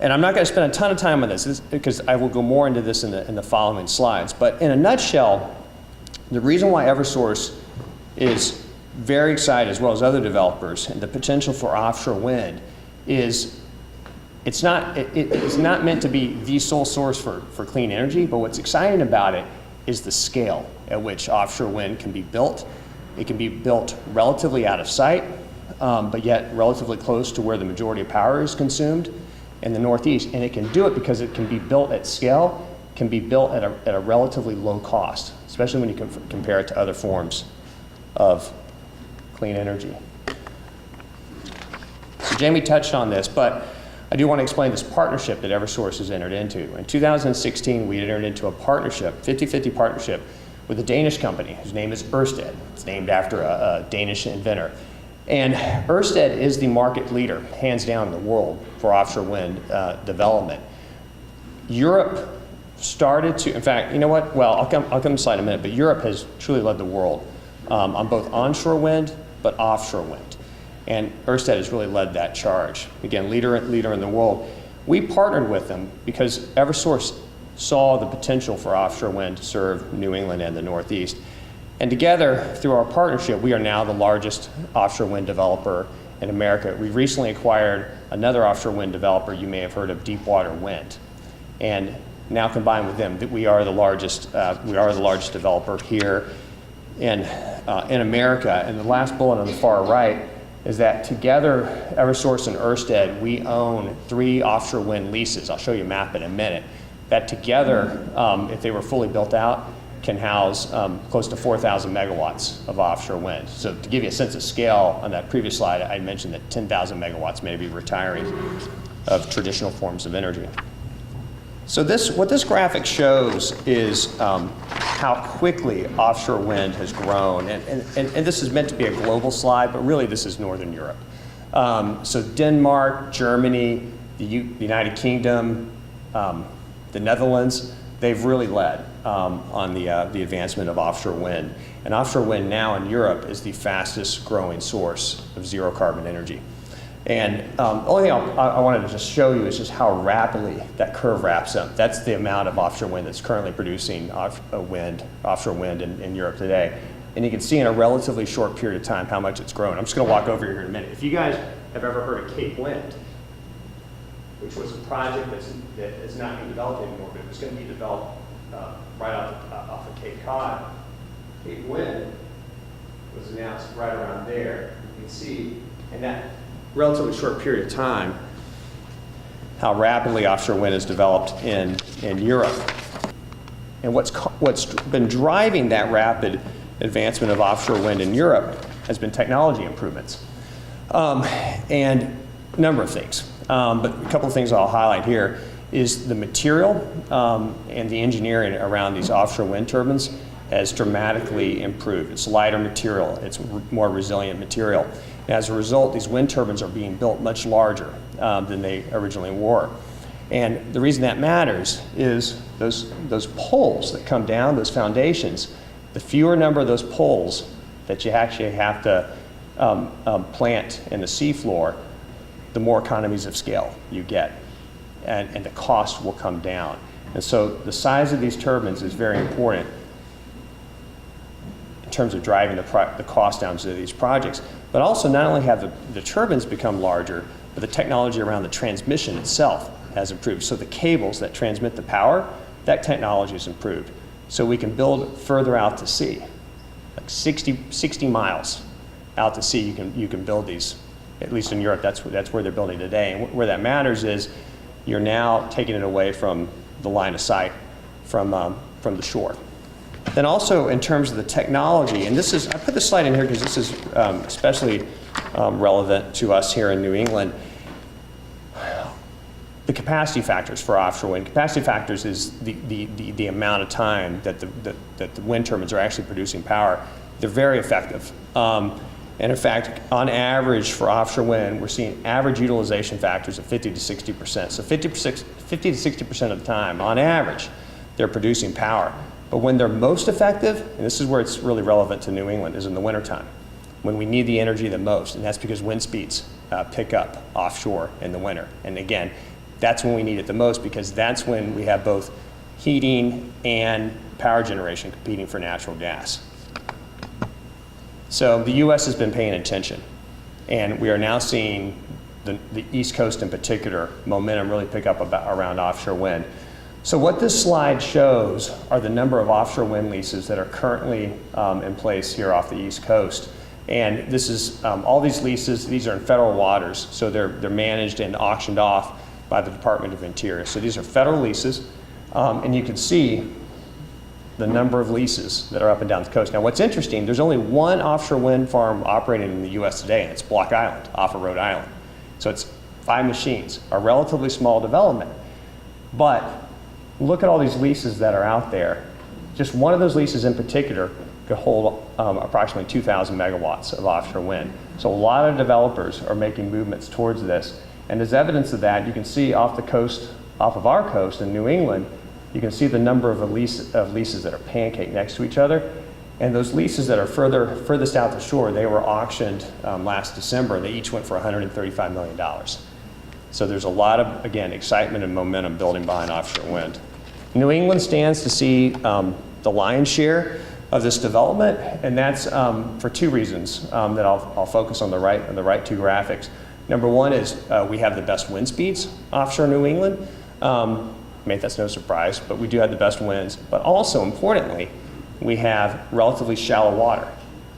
And I'm not going to spend a ton of time on this because I will go more into this in the following slides. But in a nutshell, the reason why Eversource is very excited, as well as other developers, and the potential for offshore wind is it's not meant to be the sole source for clean energy, but what's exciting about it is the scale at which offshore wind can be built. It can be built relatively out of sight, but yet relatively close to where the majority of power is consumed in the Northeast. And it can do it because it can be built at scale, can be built at a relatively low cost, especially when you compare it to other forms of clean energy. So Jamie touched on this, but I do want to explain this partnership that Eversource has entered into. In 2016, we entered into a partnership, 50-50 partnership, with a Danish company whose name is Ørsted. It's named after a Danish inventor. And Ørsted is the market leader, hands down, in the world for offshore wind development. Europe started to, in fact, you know what? Well, I'll come to the slide in a minute, but Europe has truly led the world on both onshore wind, but offshore wind. And Ørsted has really led that charge. Again, leader in the world. We partnered with them because Eversource saw the potential for offshore wind to serve New England and the Northeast. And together, through our partnership, we are now the largest offshore wind developer in America. We recently acquired another offshore wind developer you may have heard of, Deepwater Wind. And now combined with them, we are the largest developer here in America. And the last bullet on the far right is that together, Eversource and Ørsted, we own 3 offshore wind leases. I'll show you a map in a minute. That together, if they were fully built out, can house close to 4,000 megawatts of offshore wind. So to give you a sense of scale, on that previous slide, I mentioned that 10,000 megawatts may be retiring of traditional forms of energy. So what this graphic shows is how quickly offshore wind has grown. And this is meant to be a global slide, but really this is Northern Europe. So Denmark, Germany, the United Kingdom, the Netherlands, they've really led on the advancement of offshore wind. And offshore wind now in Europe is the fastest growing source of zero carbon energy. And the only thing I wanted to just show you is just how rapidly that curve wraps up. That's the amount of offshore wind that's currently producing offshore wind in Europe today. And you can see in a relatively short period of time how much it's grown. I'm just going to walk over here in a minute. If you guys have ever heard of Cape Wind, which was a project that is not being developed anymore, but it was going to be developed right off of Cape Cod. Cape Wind was announced right around there. You can see in that relatively short period of time how rapidly offshore wind has developed in Europe. And what's been driving that rapid advancement of offshore wind in Europe has been technology improvements. And a number of things. But a couple of things I'll highlight here is the material and the engineering around these offshore wind turbines has dramatically improved. It's lighter material, it's more resilient material. And as a result, these wind turbines are being built much larger than they originally were. And the reason that matters is those poles that come down, those foundations, the fewer number of those poles that you actually have to plant in the seafloor, the more economies of scale you get, and the cost will come down. And so the size of these turbines is very important in terms of driving the cost down to these projects. But also not only have the turbines become larger, but the technology around the transmission itself has improved. So the cables that transmit the power, that technology has improved. So we can build further out to sea, like 60 miles out to sea you can build these. At least in Europe, that's where they're building today. And where that matters is you're now taking it away from the line of sight from the shore. Then also in terms of the technology, and this is, I put this slide in here because this is especially relevant to us here in New England. The capacity factors for offshore wind. Capacity factors is the amount of time that the wind turbines are actually producing power. They're very effective. And in fact, on average for offshore wind, we're seeing average utilization factors of 50 to 60%. So 50 to 60% of the time, on average, they're producing power. But when they're most effective, and this is where it's really relevant to New England, is in the wintertime, when we need the energy the most. And that's because wind speeds pick up offshore in the winter. And again, that's when we need it the most, because that's when we have both heating and power generation competing for natural gas. So the U.S. has been paying attention, and we are now seeing the East Coast in particular momentum really pick up around offshore wind. So what this slide shows are the number of offshore wind leases that are currently in place here off the East Coast. And this is all these leases, these are in federal waters, so they're managed and auctioned off by the Department of Interior. So these are federal leases, and you can see the number of leases that are up and down the coast. Now what's interesting, there's only one offshore wind farm operating in the US today, and it's Block Island off of Rhode Island. So it's 5 machines, a relatively small development. But look at all these leases that are out there. Just one of those leases in particular could hold approximately 2,000 megawatts of offshore wind. So a lot of developers are making movements towards this. And as evidence of that, you can see off the coast, off of our coast in New England, you can see the number of leases that are pancaked next to each other. And those leases that are furthest out the shore, they were auctioned last December. They each went for $135 million. So there's a lot of, again, excitement and momentum building behind offshore wind. New England stands to see the lion's share of this development, and that's for 2 reasons that I'll focus on the right 2 graphics. Number one is we have the best wind speeds offshore New England. I mean, that's no surprise, but we do have the best winds. But also, importantly, we have relatively shallow water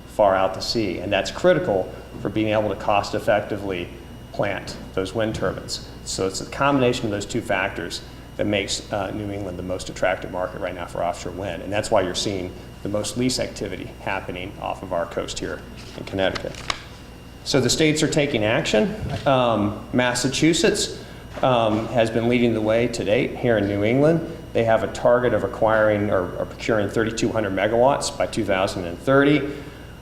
far out to sea, and that's critical for being able to cost effectively plant those wind turbines. So it's a combination of those 2 factors that makes New England the most attractive market right now for offshore wind, and that's why you're seeing the most lease activity happening off of our coast here in Connecticut. So the states are taking action. Massachusetts has been leading the way to date here in New England. They have a target of acquiring or procuring 3,200 megawatts by 2030.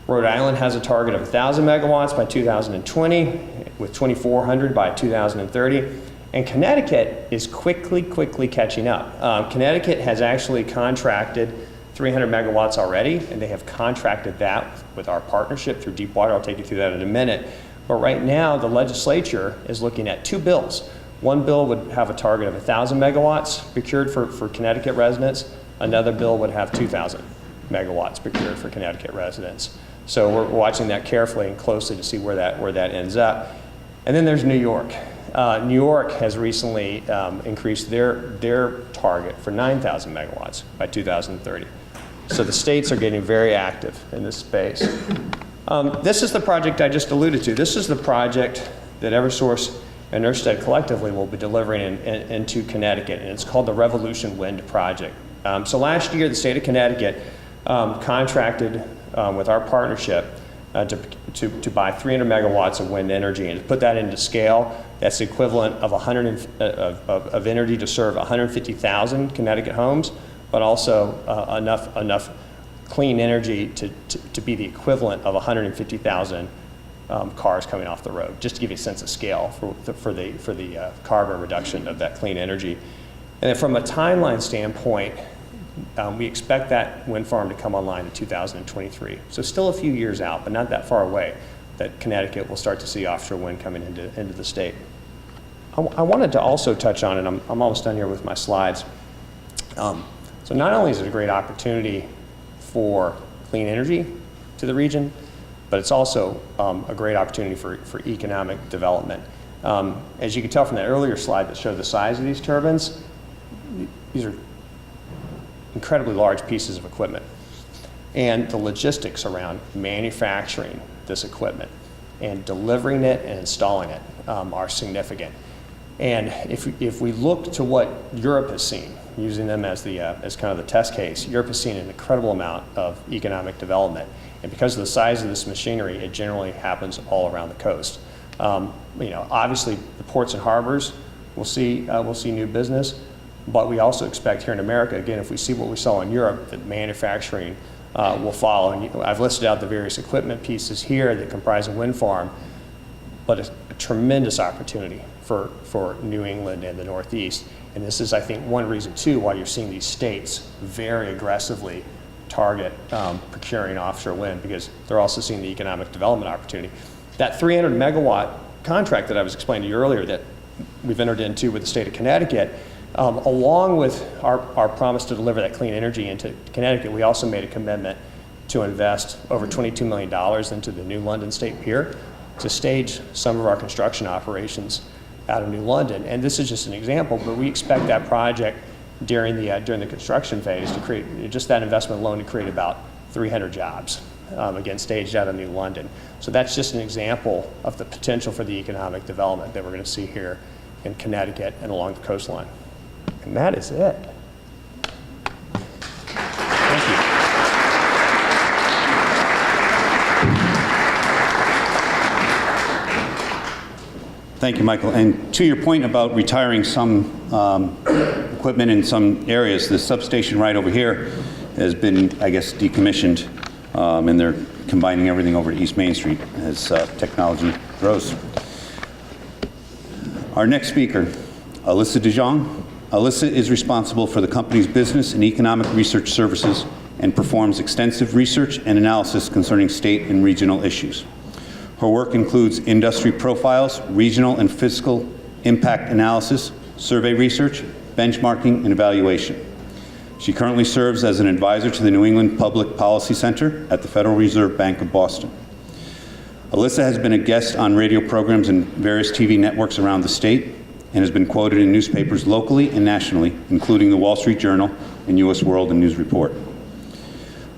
Rhode Island has a target of 1,000 megawatts by 2020, with 2,400 by 2030. And Connecticut is quickly catching up. Connecticut has actually contracted 300 megawatts already, and they have contracted that with our partnership through Deepwater. I'll take you through that in a minute. But right now, the legislature is looking at 2 bills. One bill would have a target of 1,000 megawatts procured for Connecticut residents. Another bill would have 2,000 megawatts procured for Connecticut residents. So we're watching that carefully and closely to see where that ends up. And then there's New York. New York has recently increased their target for 9,000 megawatts by 2030. So the states are getting very active in this space. This is the project I just alluded to. This is the project that Eversource and Ørsted collectively will be delivering into Connecticut, and it's called the Revolution Wind Project. So last year, the state of Connecticut contracted with our partnership to buy 300 megawatts of wind energy, and to put that into scale, that's the equivalent of of energy to serve 150,000 Connecticut homes, but also enough clean energy to be the equivalent of 150,000 cars coming off the road, just to give you a sense of scale for the carbon reduction of that clean energy. And then from a timeline standpoint, we expect that wind farm to come online in 2023. So still a few years out, but not that far away, that Connecticut will start to see offshore wind coming into the state. I wanted to also touch on, and I'm almost done here with my slides. So not only is it a great opportunity for clean energy to the region, but it's also a great opportunity for economic development. As you can tell from that earlier slide that showed the size of these turbines, these are incredibly large pieces of equipment. And the logistics around manufacturing this equipment and delivering it and installing it are significant. And if we look to what Europe has seen, using them as as kind of the test case, Europe has seen an incredible amount of economic development. And because of the size of this machinery, it generally happens all around the coast. Obviously, the ports and harbors will see new business, but we also expect here in America, again, if we see what we saw in Europe, that manufacturing will follow. And I've listed out the various equipment pieces here that comprise a wind farm, but a tremendous opportunity for New England and the Northeast. And this is, I think, one reason, too, why you're seeing these states very aggressively target procuring offshore wind, because they're also seeing the economic development opportunity. That 300 megawatt contract that I was explaining to you earlier that we've entered into with the state of Connecticut, along with our promise to deliver that clean energy into Connecticut, we also made a commitment to invest over $22 million into the New London State Pier to stage some of our construction operations out of New London. And this is just an example, but we expect that project during the construction phase to create, just that investment alone, to create about 300 jobs, again, staged out of New London. So that's just an example of the potential for the economic development that we're going to see here in Connecticut and along the coastline. And that is it. Thank you. Thank you, Michael. And to your point about retiring some equipment in some areas, the substation right over here has been, I guess, decommissioned, and they're combining everything over to East Main Street as technology grows. Our next speaker, Alyssa DeJong. Alyssa is responsible for the company's business and economic research services and performs extensive research and analysis concerning state and regional issues. Her work includes industry profiles, regional and fiscal impact analysis, survey research, benchmarking, and evaluation. She currently serves as an advisor to the New England Public Policy Center at the Federal Reserve Bank of Boston. Alyssa has been a guest on radio programs and various TV networks around the state and has been quoted in newspapers locally and nationally, including the Wall Street Journal and U.S. World and News Report.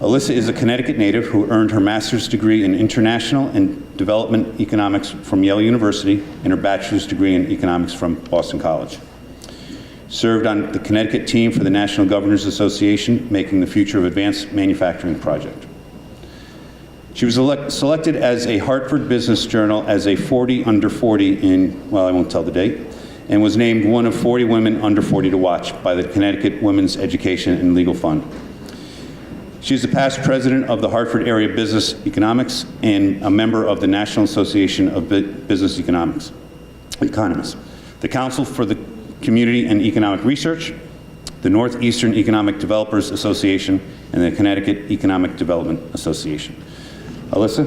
Alyssa is a Connecticut native who earned her master's degree in international and development economics from Yale University and her bachelor's degree in economics from Boston College. Served on the Connecticut team for the National Governors Association, Making the Future of Advanced Manufacturing project. She was selected as a Hartford Business Journal as a 40 under 40 in, well, I won't tell the date, and was named one of 40 women under 40 to watch by the Connecticut Women's Education and Legal Fund. She is a past president of the Hartford Area Business Economics and a member of the National Association of Business Economists, the Council for the Community and Economic Research, the Northeastern Economic Developers Association, and the Connecticut Economic Development Association. Alyssa?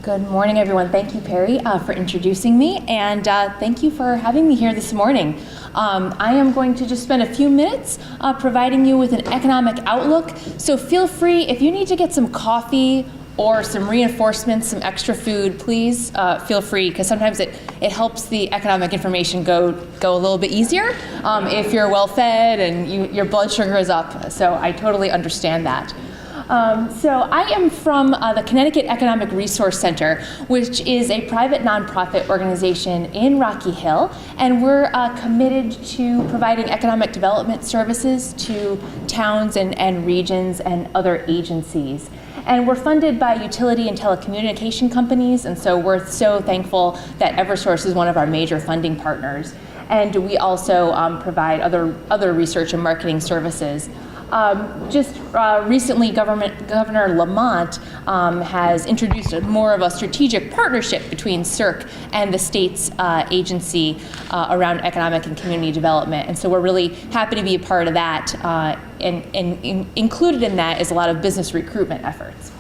Good morning, everyone. Thank you, Perry, for introducing me, and thank you for having me here this morning. I am going to just spend a few minutes providing you with an economic outlook, so feel free, if you need to get some coffee or some reinforcements, some extra food, please feel free, because sometimes it helps the economic information go a little bit easier if you're well fed and your blood sugar is up, so I totally understand that. So I am from the Connecticut Economic Resource Center, which is a private nonprofit organization in Rocky Hill, and we're committed to providing economic development services to towns and regions and other agencies. And we're funded by utility and telecommunication companies, and so we're so thankful that Eversource is one of our major funding partners. And we also provide other research and marketing services. Recently, Governor Lamont has introduced more of a strategic partnership between CERC and the state's agency around economic and community development. And so we're really happy to be a part of that. And included in that is a lot of business recruitment efforts.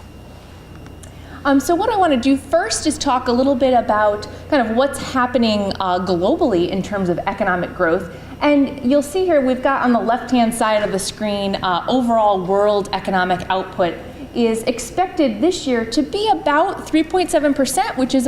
So what I want to do first is talk a little bit about kind of what's happening globally in terms of economic growth. And you'll see here we've got on the left-hand side of the screen overall world economic output is expected this year to be about 3.7%, which is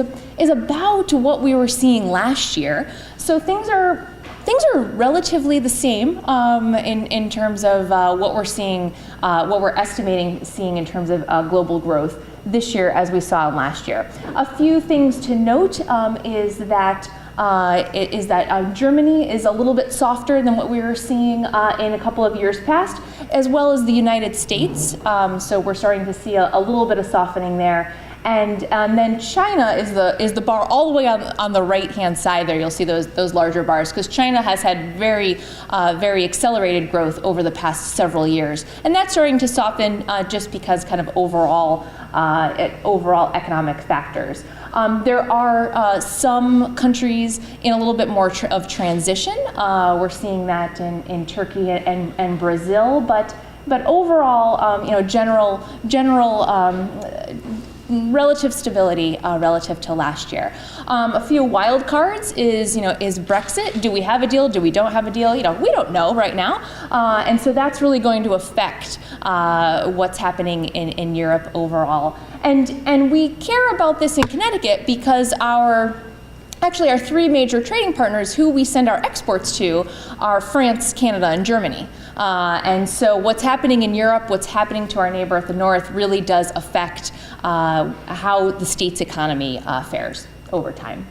about what we were seeing last year. So things are things are relatively the same in terms of what we're seeing, what we're estimating seeing in terms of global growth this year as we saw last year. A few things to note is that Germany is a little bit softer than what we were seeing in a couple of years past, as well as the United States. So we're starting to see a little bit of softening there. And then China is the bar all the way on the right-hand side there. You'll see those larger bars, because China has had very accelerated growth over the past several years. And that's starting to soften just because kind of overall economic factors. There are some countries in a little bit more of transition. We're seeing that in Turkey and Brazil, but overall, general relative stability relative to last year. A few wild cards is Brexit. Do we have a deal? Do we don't have a deal? We don't know right now. And so that's really going to affect what's happening in Europe overall. And we care about this in Connecticut because our three major trading partners who we send our exports to are France, Canada, and Germany. And so what's happening in Europe, what's happening to our neighbor at the north really does affect how the state's economy fares over time.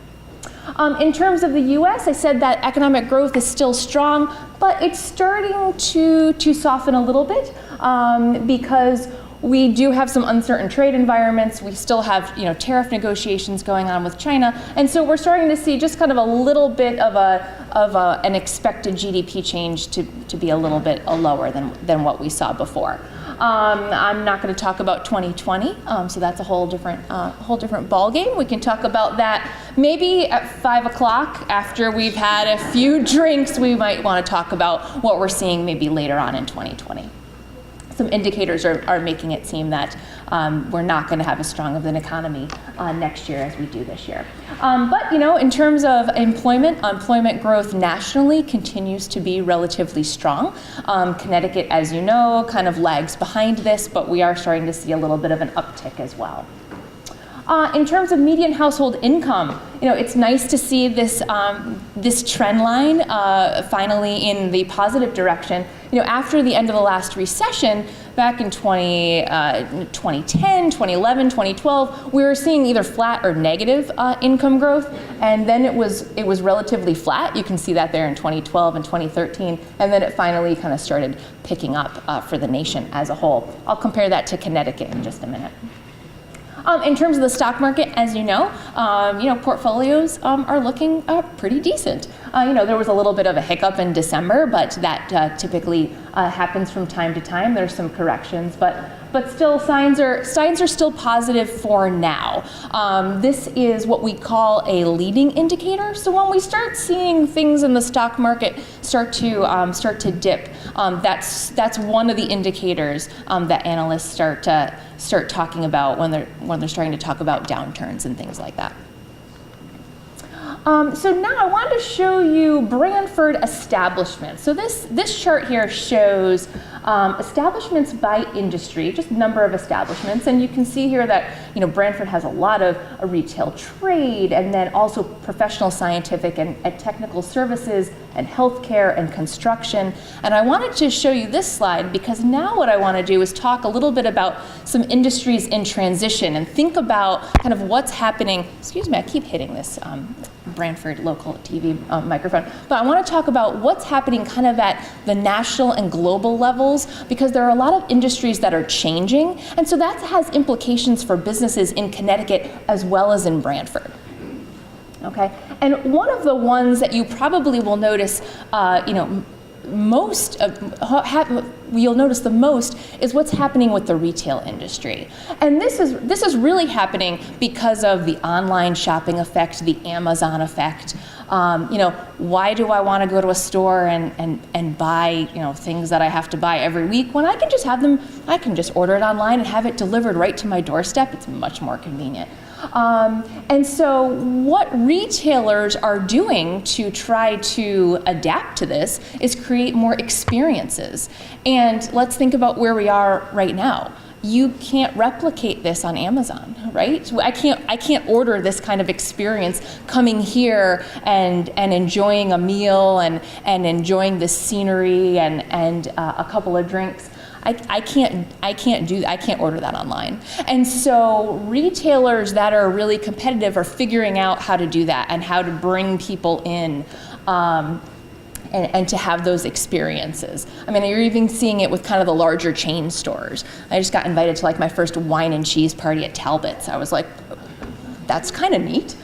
In terms of the US, I said that economic growth is still strong, but it's starting to soften a little bit because we do have some uncertain trade environments. We still have, tariff negotiations going on with China, and so we're starting to see just kind of a little bit of an expected GDP change to be a little bit lower than what we saw before. I'm not going to talk about 2020, so that's a whole different ball game. We can talk about that maybe at 5 o'clock after we've had a few drinks. We might want to talk about what we're seeing maybe later on in 2020. Some indicators are making it seem that we're not going to have as strong of an economy next year as we do this year. But in terms of employment growth nationally continues to be relatively strong. Connecticut, as you know, kind of lags behind this, but we are starting to see a little bit of an uptick as well. In terms of median household income, it's nice to see this trend line finally in the positive direction. After the end of the last recession, back in 2010, 2011, 2012, we were seeing either flat or negative income growth, and then it was relatively flat. You can see that there in 2012 and 2013, and then it finally kind of started picking up for the nation as a whole. I'll compare that to Connecticut in just a minute. In terms of the stock market, as you know, portfolios are looking pretty decent. There was a little bit of a hiccup in December, but that typically happens from time to time. There's some corrections, but still signs are still positive for now. This is what we call a leading indicator. So when we start seeing things in the stock market start to dip, that's one of the indicators that analysts start talking about when they're starting to talk about downturns and things like that. So now I wanted to show you Branford establishments. So this chart here shows establishments by industry, just number of establishments, and you can see here that Branford has a lot of retail trade, and then also professional, scientific, and technical services, and healthcare and construction. And I wanted to show you this slide because now what I want to do is talk a little bit about some industries in transition and think about kind of what's happening. Excuse me, I keep hitting this Branford local TV microphone. But I want to talk about what's happening kind of at the national and global levels, because there are a lot of industries that are changing, and so that has implications for businesses in Connecticut as well as in Branford. Okay, and one of the ones that you probably will notice, you'll notice the most is what's happening with the retail industry. And this is really happening because of the online shopping effect, the Amazon effect. Why do I want to go to a store and buy things that I have to buy every week when I can just have them? I can just order it online and have it delivered right to my doorstep. It's much more convenient. And so what retailers are doing to try to adapt to this is create more experiences. And let's think about where we are right now. you can't replicate this on Amazon, right? I can't order this kind of experience coming here and enjoying a meal and enjoying the scenery and a couple of drinks. I can't order that online. And so retailers that are really competitive are figuring out how to do that and how to bring people in. And to have those experiences. I mean, you're even seeing it with kind of the larger chain stores. I just got invited to like my first wine and cheese party at Talbot's. I was like, that's kind of neat.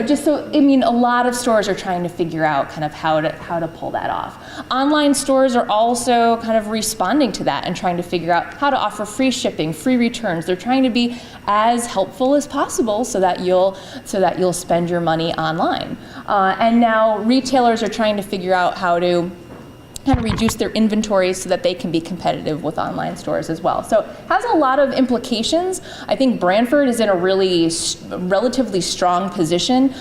Just so, I mean, a lot of stores are trying to figure out kind of how to pull that off. Online stores are also kind of responding to that and trying to figure out how to offer free shipping, free returns. They're trying to be as helpful as possible so that you'll spend your money online. And now retailers are trying to figure out how to reduce their inventories so that they can be competitive with online stores as well. So it has a lot of implications. I think Branford is in a relatively strong position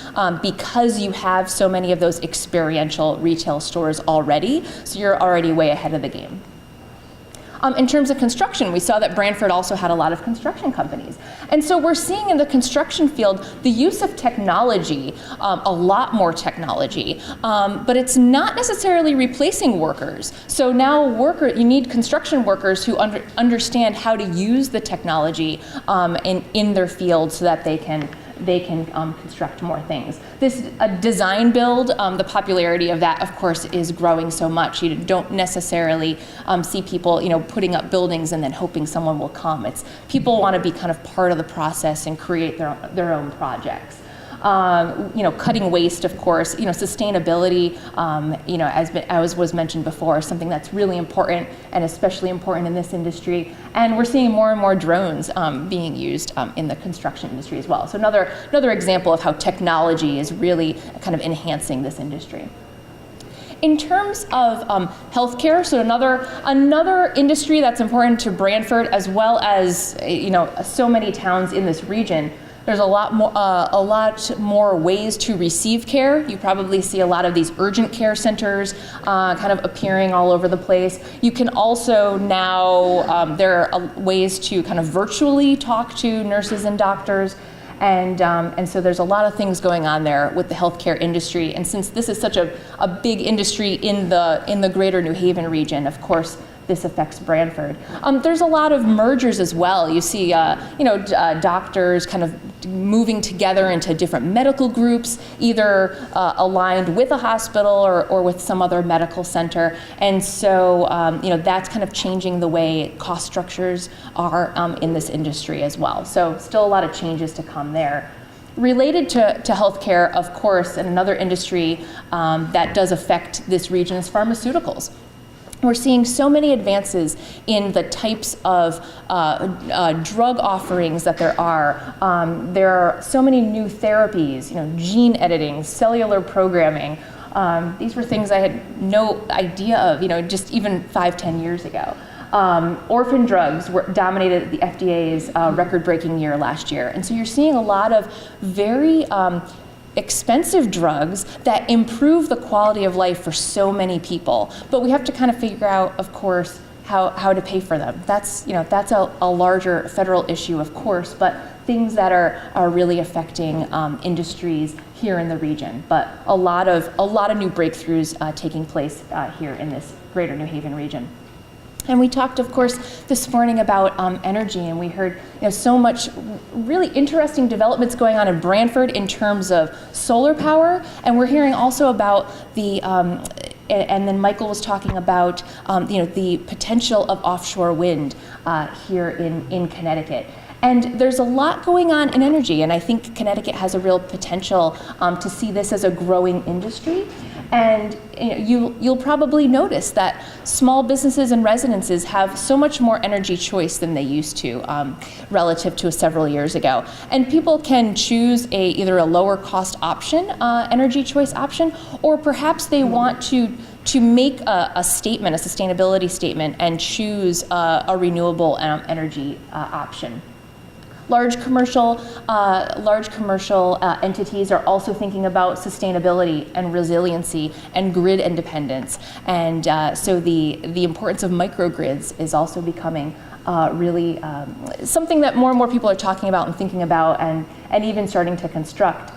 because you have so many of those experiential retail stores already, so you're already way ahead of the game. In terms of construction, we saw that Branford also had a lot of construction companies. And so we're seeing in the construction field the use of technology, a lot more technology, but it's not necessarily replacing workers. So now you need construction workers who understand how to use the technology in their field so that they can construct more things. This design build, the popularity of that, of course, is growing so much. You don't necessarily see people, putting up buildings and then hoping someone will come. It's people want to be kind of part of the process and create their own projects. Cutting waste, of course, sustainability, as was mentioned before, is something that's really important and especially important in this industry. And we're seeing more and more drones being used in the construction industry as well. So another example of how technology is really kind of enhancing this industry. In terms of healthcare, so another industry that's important to Branford, as well as so many towns in this region. There's a lot more ways to receive care. You probably see a lot of these urgent care centers kind of appearing all over the place. You can also now, there are ways to kind of virtually talk to nurses and doctors. And so there's a lot of things going on there with the healthcare industry. And since this is such a big industry in the greater New Haven region, of course, this affects Branford. There's a lot of mergers as well. You see, doctors kind of moving together into different medical groups, either aligned with a hospital or with some other medical center. And so, that's kind of changing the way cost structures are in this industry as well. So still a lot of changes to come there. Related to healthcare, of course, and another industry that does affect this region is pharmaceuticals. We're seeing so many advances in the types of drug offerings that there are. There are so many new therapies, gene editing, cellular programming. These were things I had no idea of, just even 5-10 years ago. Orphan drugs dominated the FDA's record-breaking year last year. And so you're seeing a lot of very expensive drugs that improve the quality of life for so many people. But we have to kind of figure out, of course, how to pay for them. That's a larger federal issue, of course, but things that are really affecting industries here in the region. But a lot of new breakthroughs taking place here in this greater New Haven region. And we talked, of course, this morning about energy, and we heard so much really interesting developments going on in Branford in terms of solar power, and we're hearing also about the, and then Michael was talking about the potential of offshore wind here in Connecticut. And there's a lot going on in energy, and I think Connecticut has a real potential to see this as a growing industry. And you'll probably notice that small businesses and residences have so much more energy choice than they used to relative to several years ago. And people can choose either a lower cost option, energy choice option, or perhaps they want to make a statement, a sustainability statement, and choose a renewable energy option. Large commercial entities are also thinking about sustainability and resiliency and grid independence, and so the importance of microgrids is also becoming really something that more and more people are talking about and thinking about, and even starting to construct.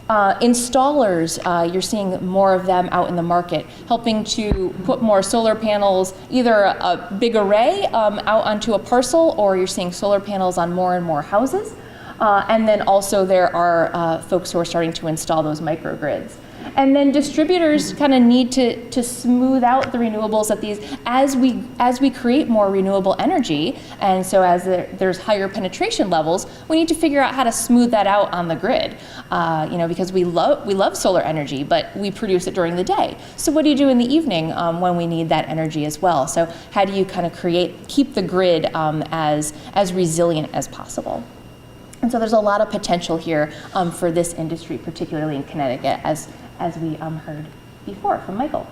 Installers, you're seeing more of them out in the market, helping to put more solar panels, either a big array out onto a parcel, or you're seeing solar panels on more and more houses. And then also there are folks who are starting to install those microgrids. And then distributors kind of need to smooth out the renewables at these as we create more renewable energy, and so as there's higher penetration levels, we need to figure out how to smooth that out on the grid. Because we love solar energy, but we produce it during the day. So what do you do in the evening when we need that energy as well? So how do you kind of keep the grid as resilient as possible? And so there's a lot of potential here for this industry, particularly in Connecticut, as we heard before from Michael.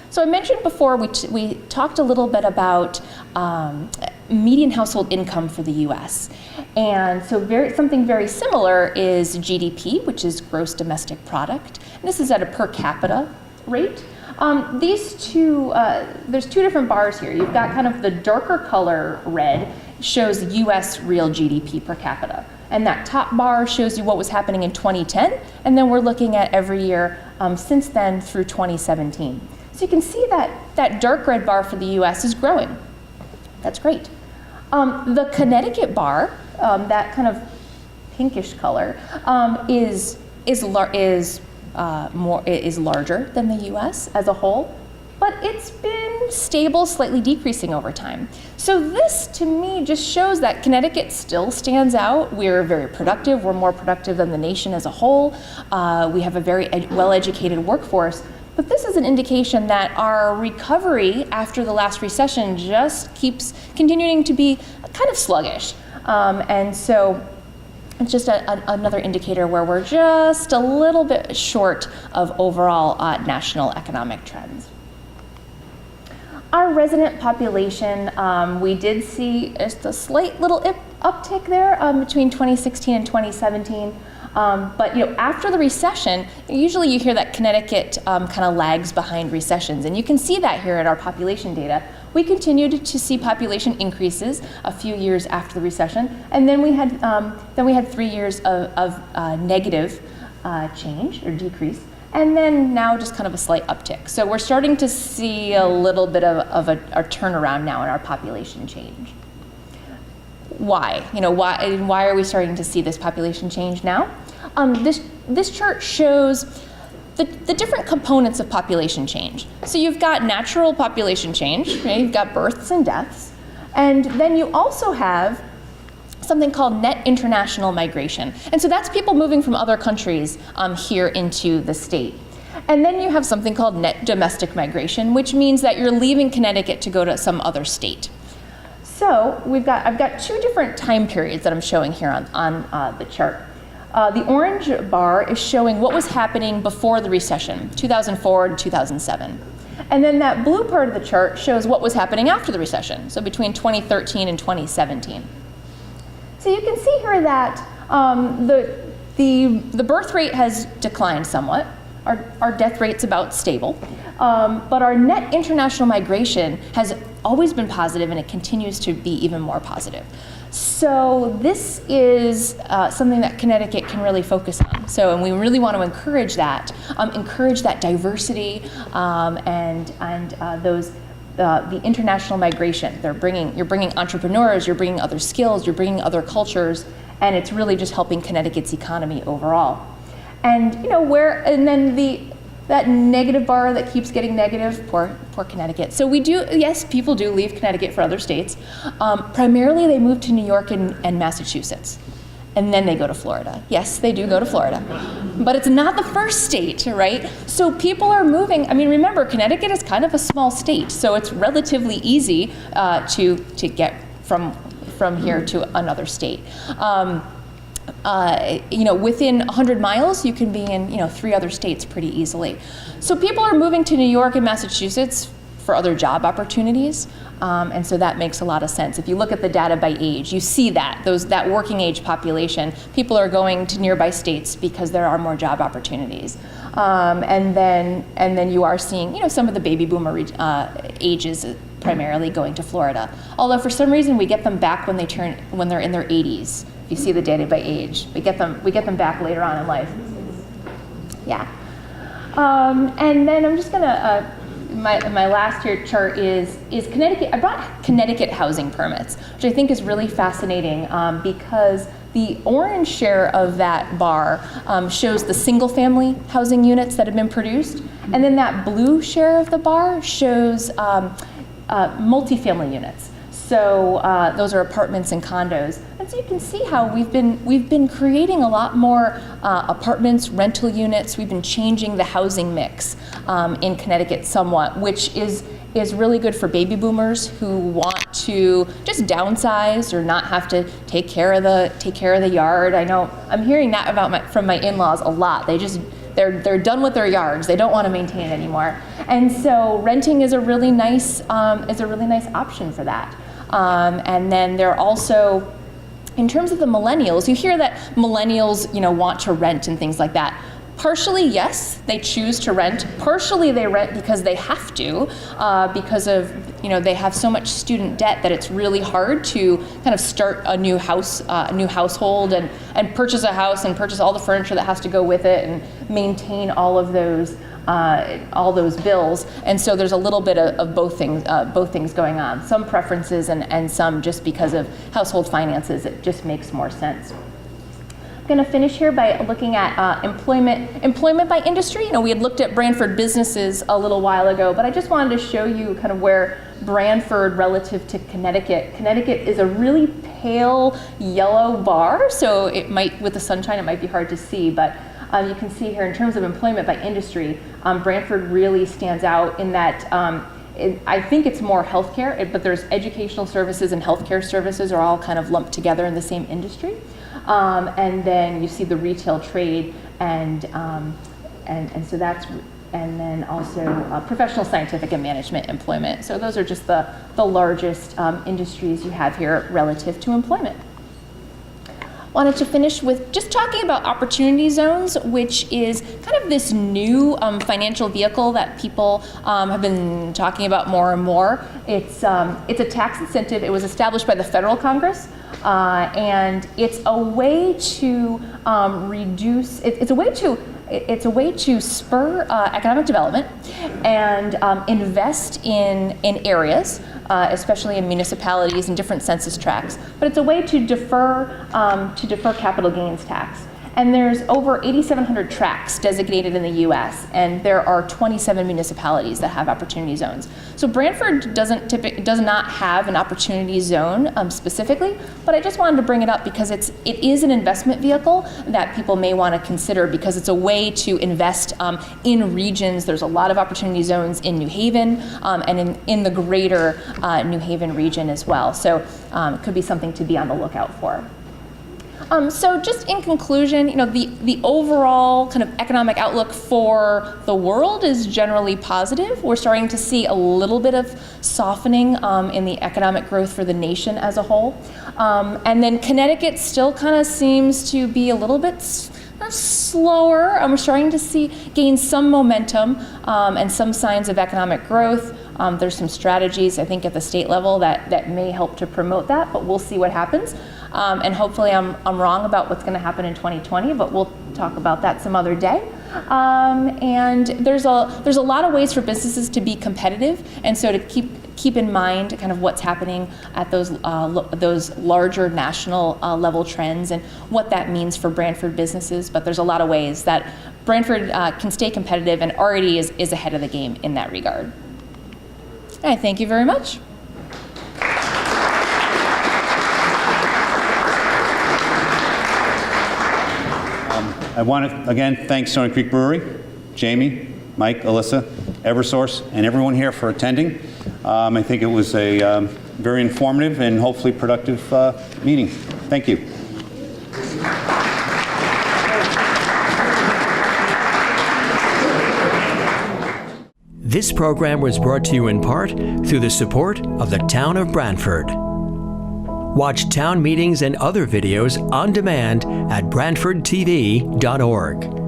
So I mentioned before, we talked a little bit about median household income for the US. And so something very similar is GDP, which is gross domestic product. And this is at a per capita rate. There's two different bars here. You've got kind of the darker color red shows US real GDP per capita. And that top bar shows you what was happening in 2010, and then we're looking at every year since then through 2017. So you can see that dark red bar for the US is growing. That's great. The Connecticut bar, that kind of pinkish color, is larger than the US as a whole, but it's been stable, slightly decreasing over time. So this, to me, just shows that Connecticut still stands out. We're very productive. We're more productive than the nation as a whole. We have a very well-educated workforce. But this is an indication that our recovery after the last recession just keeps continuing to be kind of sluggish. And so it's just another indicator where we're just a little bit short of overall national economic trends. Our resident population, we did see just a slight little uptick there between 2016 and 2017. But after the recession, usually you hear that Connecticut kind of lags behind recessions, and you can see that here at our population data. We continued to see population increases a few years after the recession, and then we had 3 years of negative change or decrease. And then now just kind of a slight uptick. So we're starting to see a little bit of a turnaround now in our population change. Why? Why are we starting to see this population change now? This chart shows the different components of population change. So you've got natural population change, right? You've got births and deaths. And then you also have something called net international migration. And so that's people moving from other countries here into the state. And then you have something called net domestic migration, which means that you're leaving Connecticut to go to some other state. So I've got two different time periods that I'm showing here on the chart. The orange bar is showing what was happening before the recession, 2004 and 2007. And then that blue part of the chart shows what was happening after the recession, so between 2013 and 2017. So you can see here that the birth rate has declined somewhat. Our death rate's about stable. But our net international migration has always been positive, and it continues to be even more positive. So this is something that Connecticut can really focus on. And we really want to encourage that diversity and the international migration. You're bringing entrepreneurs, you're bringing other skills, you're bringing other cultures, and it's really just helping Connecticut's economy overall. And that negative bar that keeps getting negative, poor Connecticut. So people do leave Connecticut for other states. Primarily they move to New York and Massachusetts, and then they go to Florida. Yes, they do go to Florida, but it's not the first state, right? So people are moving. I mean, remember, Connecticut is kind of a small state, so it's relatively easy to get from here to another state. Within 100 miles, you can be in 3 other states pretty easily. So people are moving to New York and Massachusetts for other job opportunities, and so that makes a lot of sense. If you look at the data by age, you see that working age population, people are going to nearby states because there are more job opportunities, and then you are seeing some of the baby boomer ages primarily going to Florida. Although for some reason we get them back when they're in their 80s. If you see the data by age, we get them back later on in life. Yeah. And then I'm just gonna, my last here chart is Connecticut. I brought Connecticut housing permits, which I think is really fascinating because the orange share of that bar shows the single family housing units that have been produced. And then that blue share of the bar shows multifamily units. So those are apartments and condos. And so you can see how we've been creating a lot more apartments, rental units. We've been changing the housing mix in Connecticut somewhat, which is really good for baby boomers who want to just downsize or not have to take care of the yard. I know I'm hearing that from my in-laws a lot. They're done with their yards. They don't want to maintain it anymore. And so renting is a really nice option for that. And then there are also, in terms of the millennials, you hear that millennials, want to rent and things like that. Partially, yes, they choose to rent. Partially, they rent because they have to, because of, they have so much student debt that it's really hard to kind of start a new household and purchase a house and purchase all the furniture that has to go with it and maintain all those bills. And so there's a little bit of both things going on. Some preferences and some just because of household finances, it just makes more sense. I'm going to finish here by looking at employment by industry. We had looked at Branford businesses a little while ago, but I just wanted to show you kind of where Branford relative to Connecticut. Connecticut is a really pale yellow bar, so it might, with the sunshine, it might be hard to see, but you can see here in terms of employment by industry, Branford really stands out in that I think it's more healthcare, but there's educational services and healthcare services are all kind of lumped together in the same industry. And then you see the retail trade and so that's, and then also professional, scientific, and management employment. So those are just the largest industries you have here relative to employment. Wanted to finish with just talking about opportunity zones, which is kind of this new financial vehicle that people have been talking about more and more. It's a tax incentive. It was established by the federal Congress, and it's a way to reduce. It's a way to spur economic development and invest in areas, especially in municipalities and different census tracts. But it's a way to defer capital gains tax. And there's over 8,700 tracts designated in the U.S., and there are 27 municipalities that have opportunity zones. So Branford does not have an opportunity zone specifically, but I just wanted to bring it up because it is an investment vehicle that people may want to consider because it's a way to invest in regions. There's a lot of opportunity zones in New Haven and in the greater New Haven region as well. So it could be something to be on the lookout for. So just in conclusion, the overall kind of economic outlook for the world is generally positive. We're starting to see a little bit of softening in the economic growth for the nation as a whole. And then Connecticut still kind of seems to be a little bit slower. We're starting to gain some momentum and some signs of economic growth. There's some strategies, I think, at the state level that may help to promote that, but we'll see what happens. And hopefully I'm wrong about what's going to happen in 2020, but we'll talk about that some other day. And there's a lot of ways for businesses to be competitive, and so to keep in mind kind of what's happening at those larger national level trends and what that means for Branford businesses. But there's a lot of ways that Branford can stay competitive and already is ahead of the game in that regard. I thank you very much. I want to, again, thank Stony Creek Brewery, Jamie, Mike, Alyssa, Eversource, and everyone here for attending. I think it was a very informative and hopefully productive meeting. Thank you. This program was brought to you in part through the support of the Town of Branford. Watch town meetings and other videos on demand at BranfordTV.org.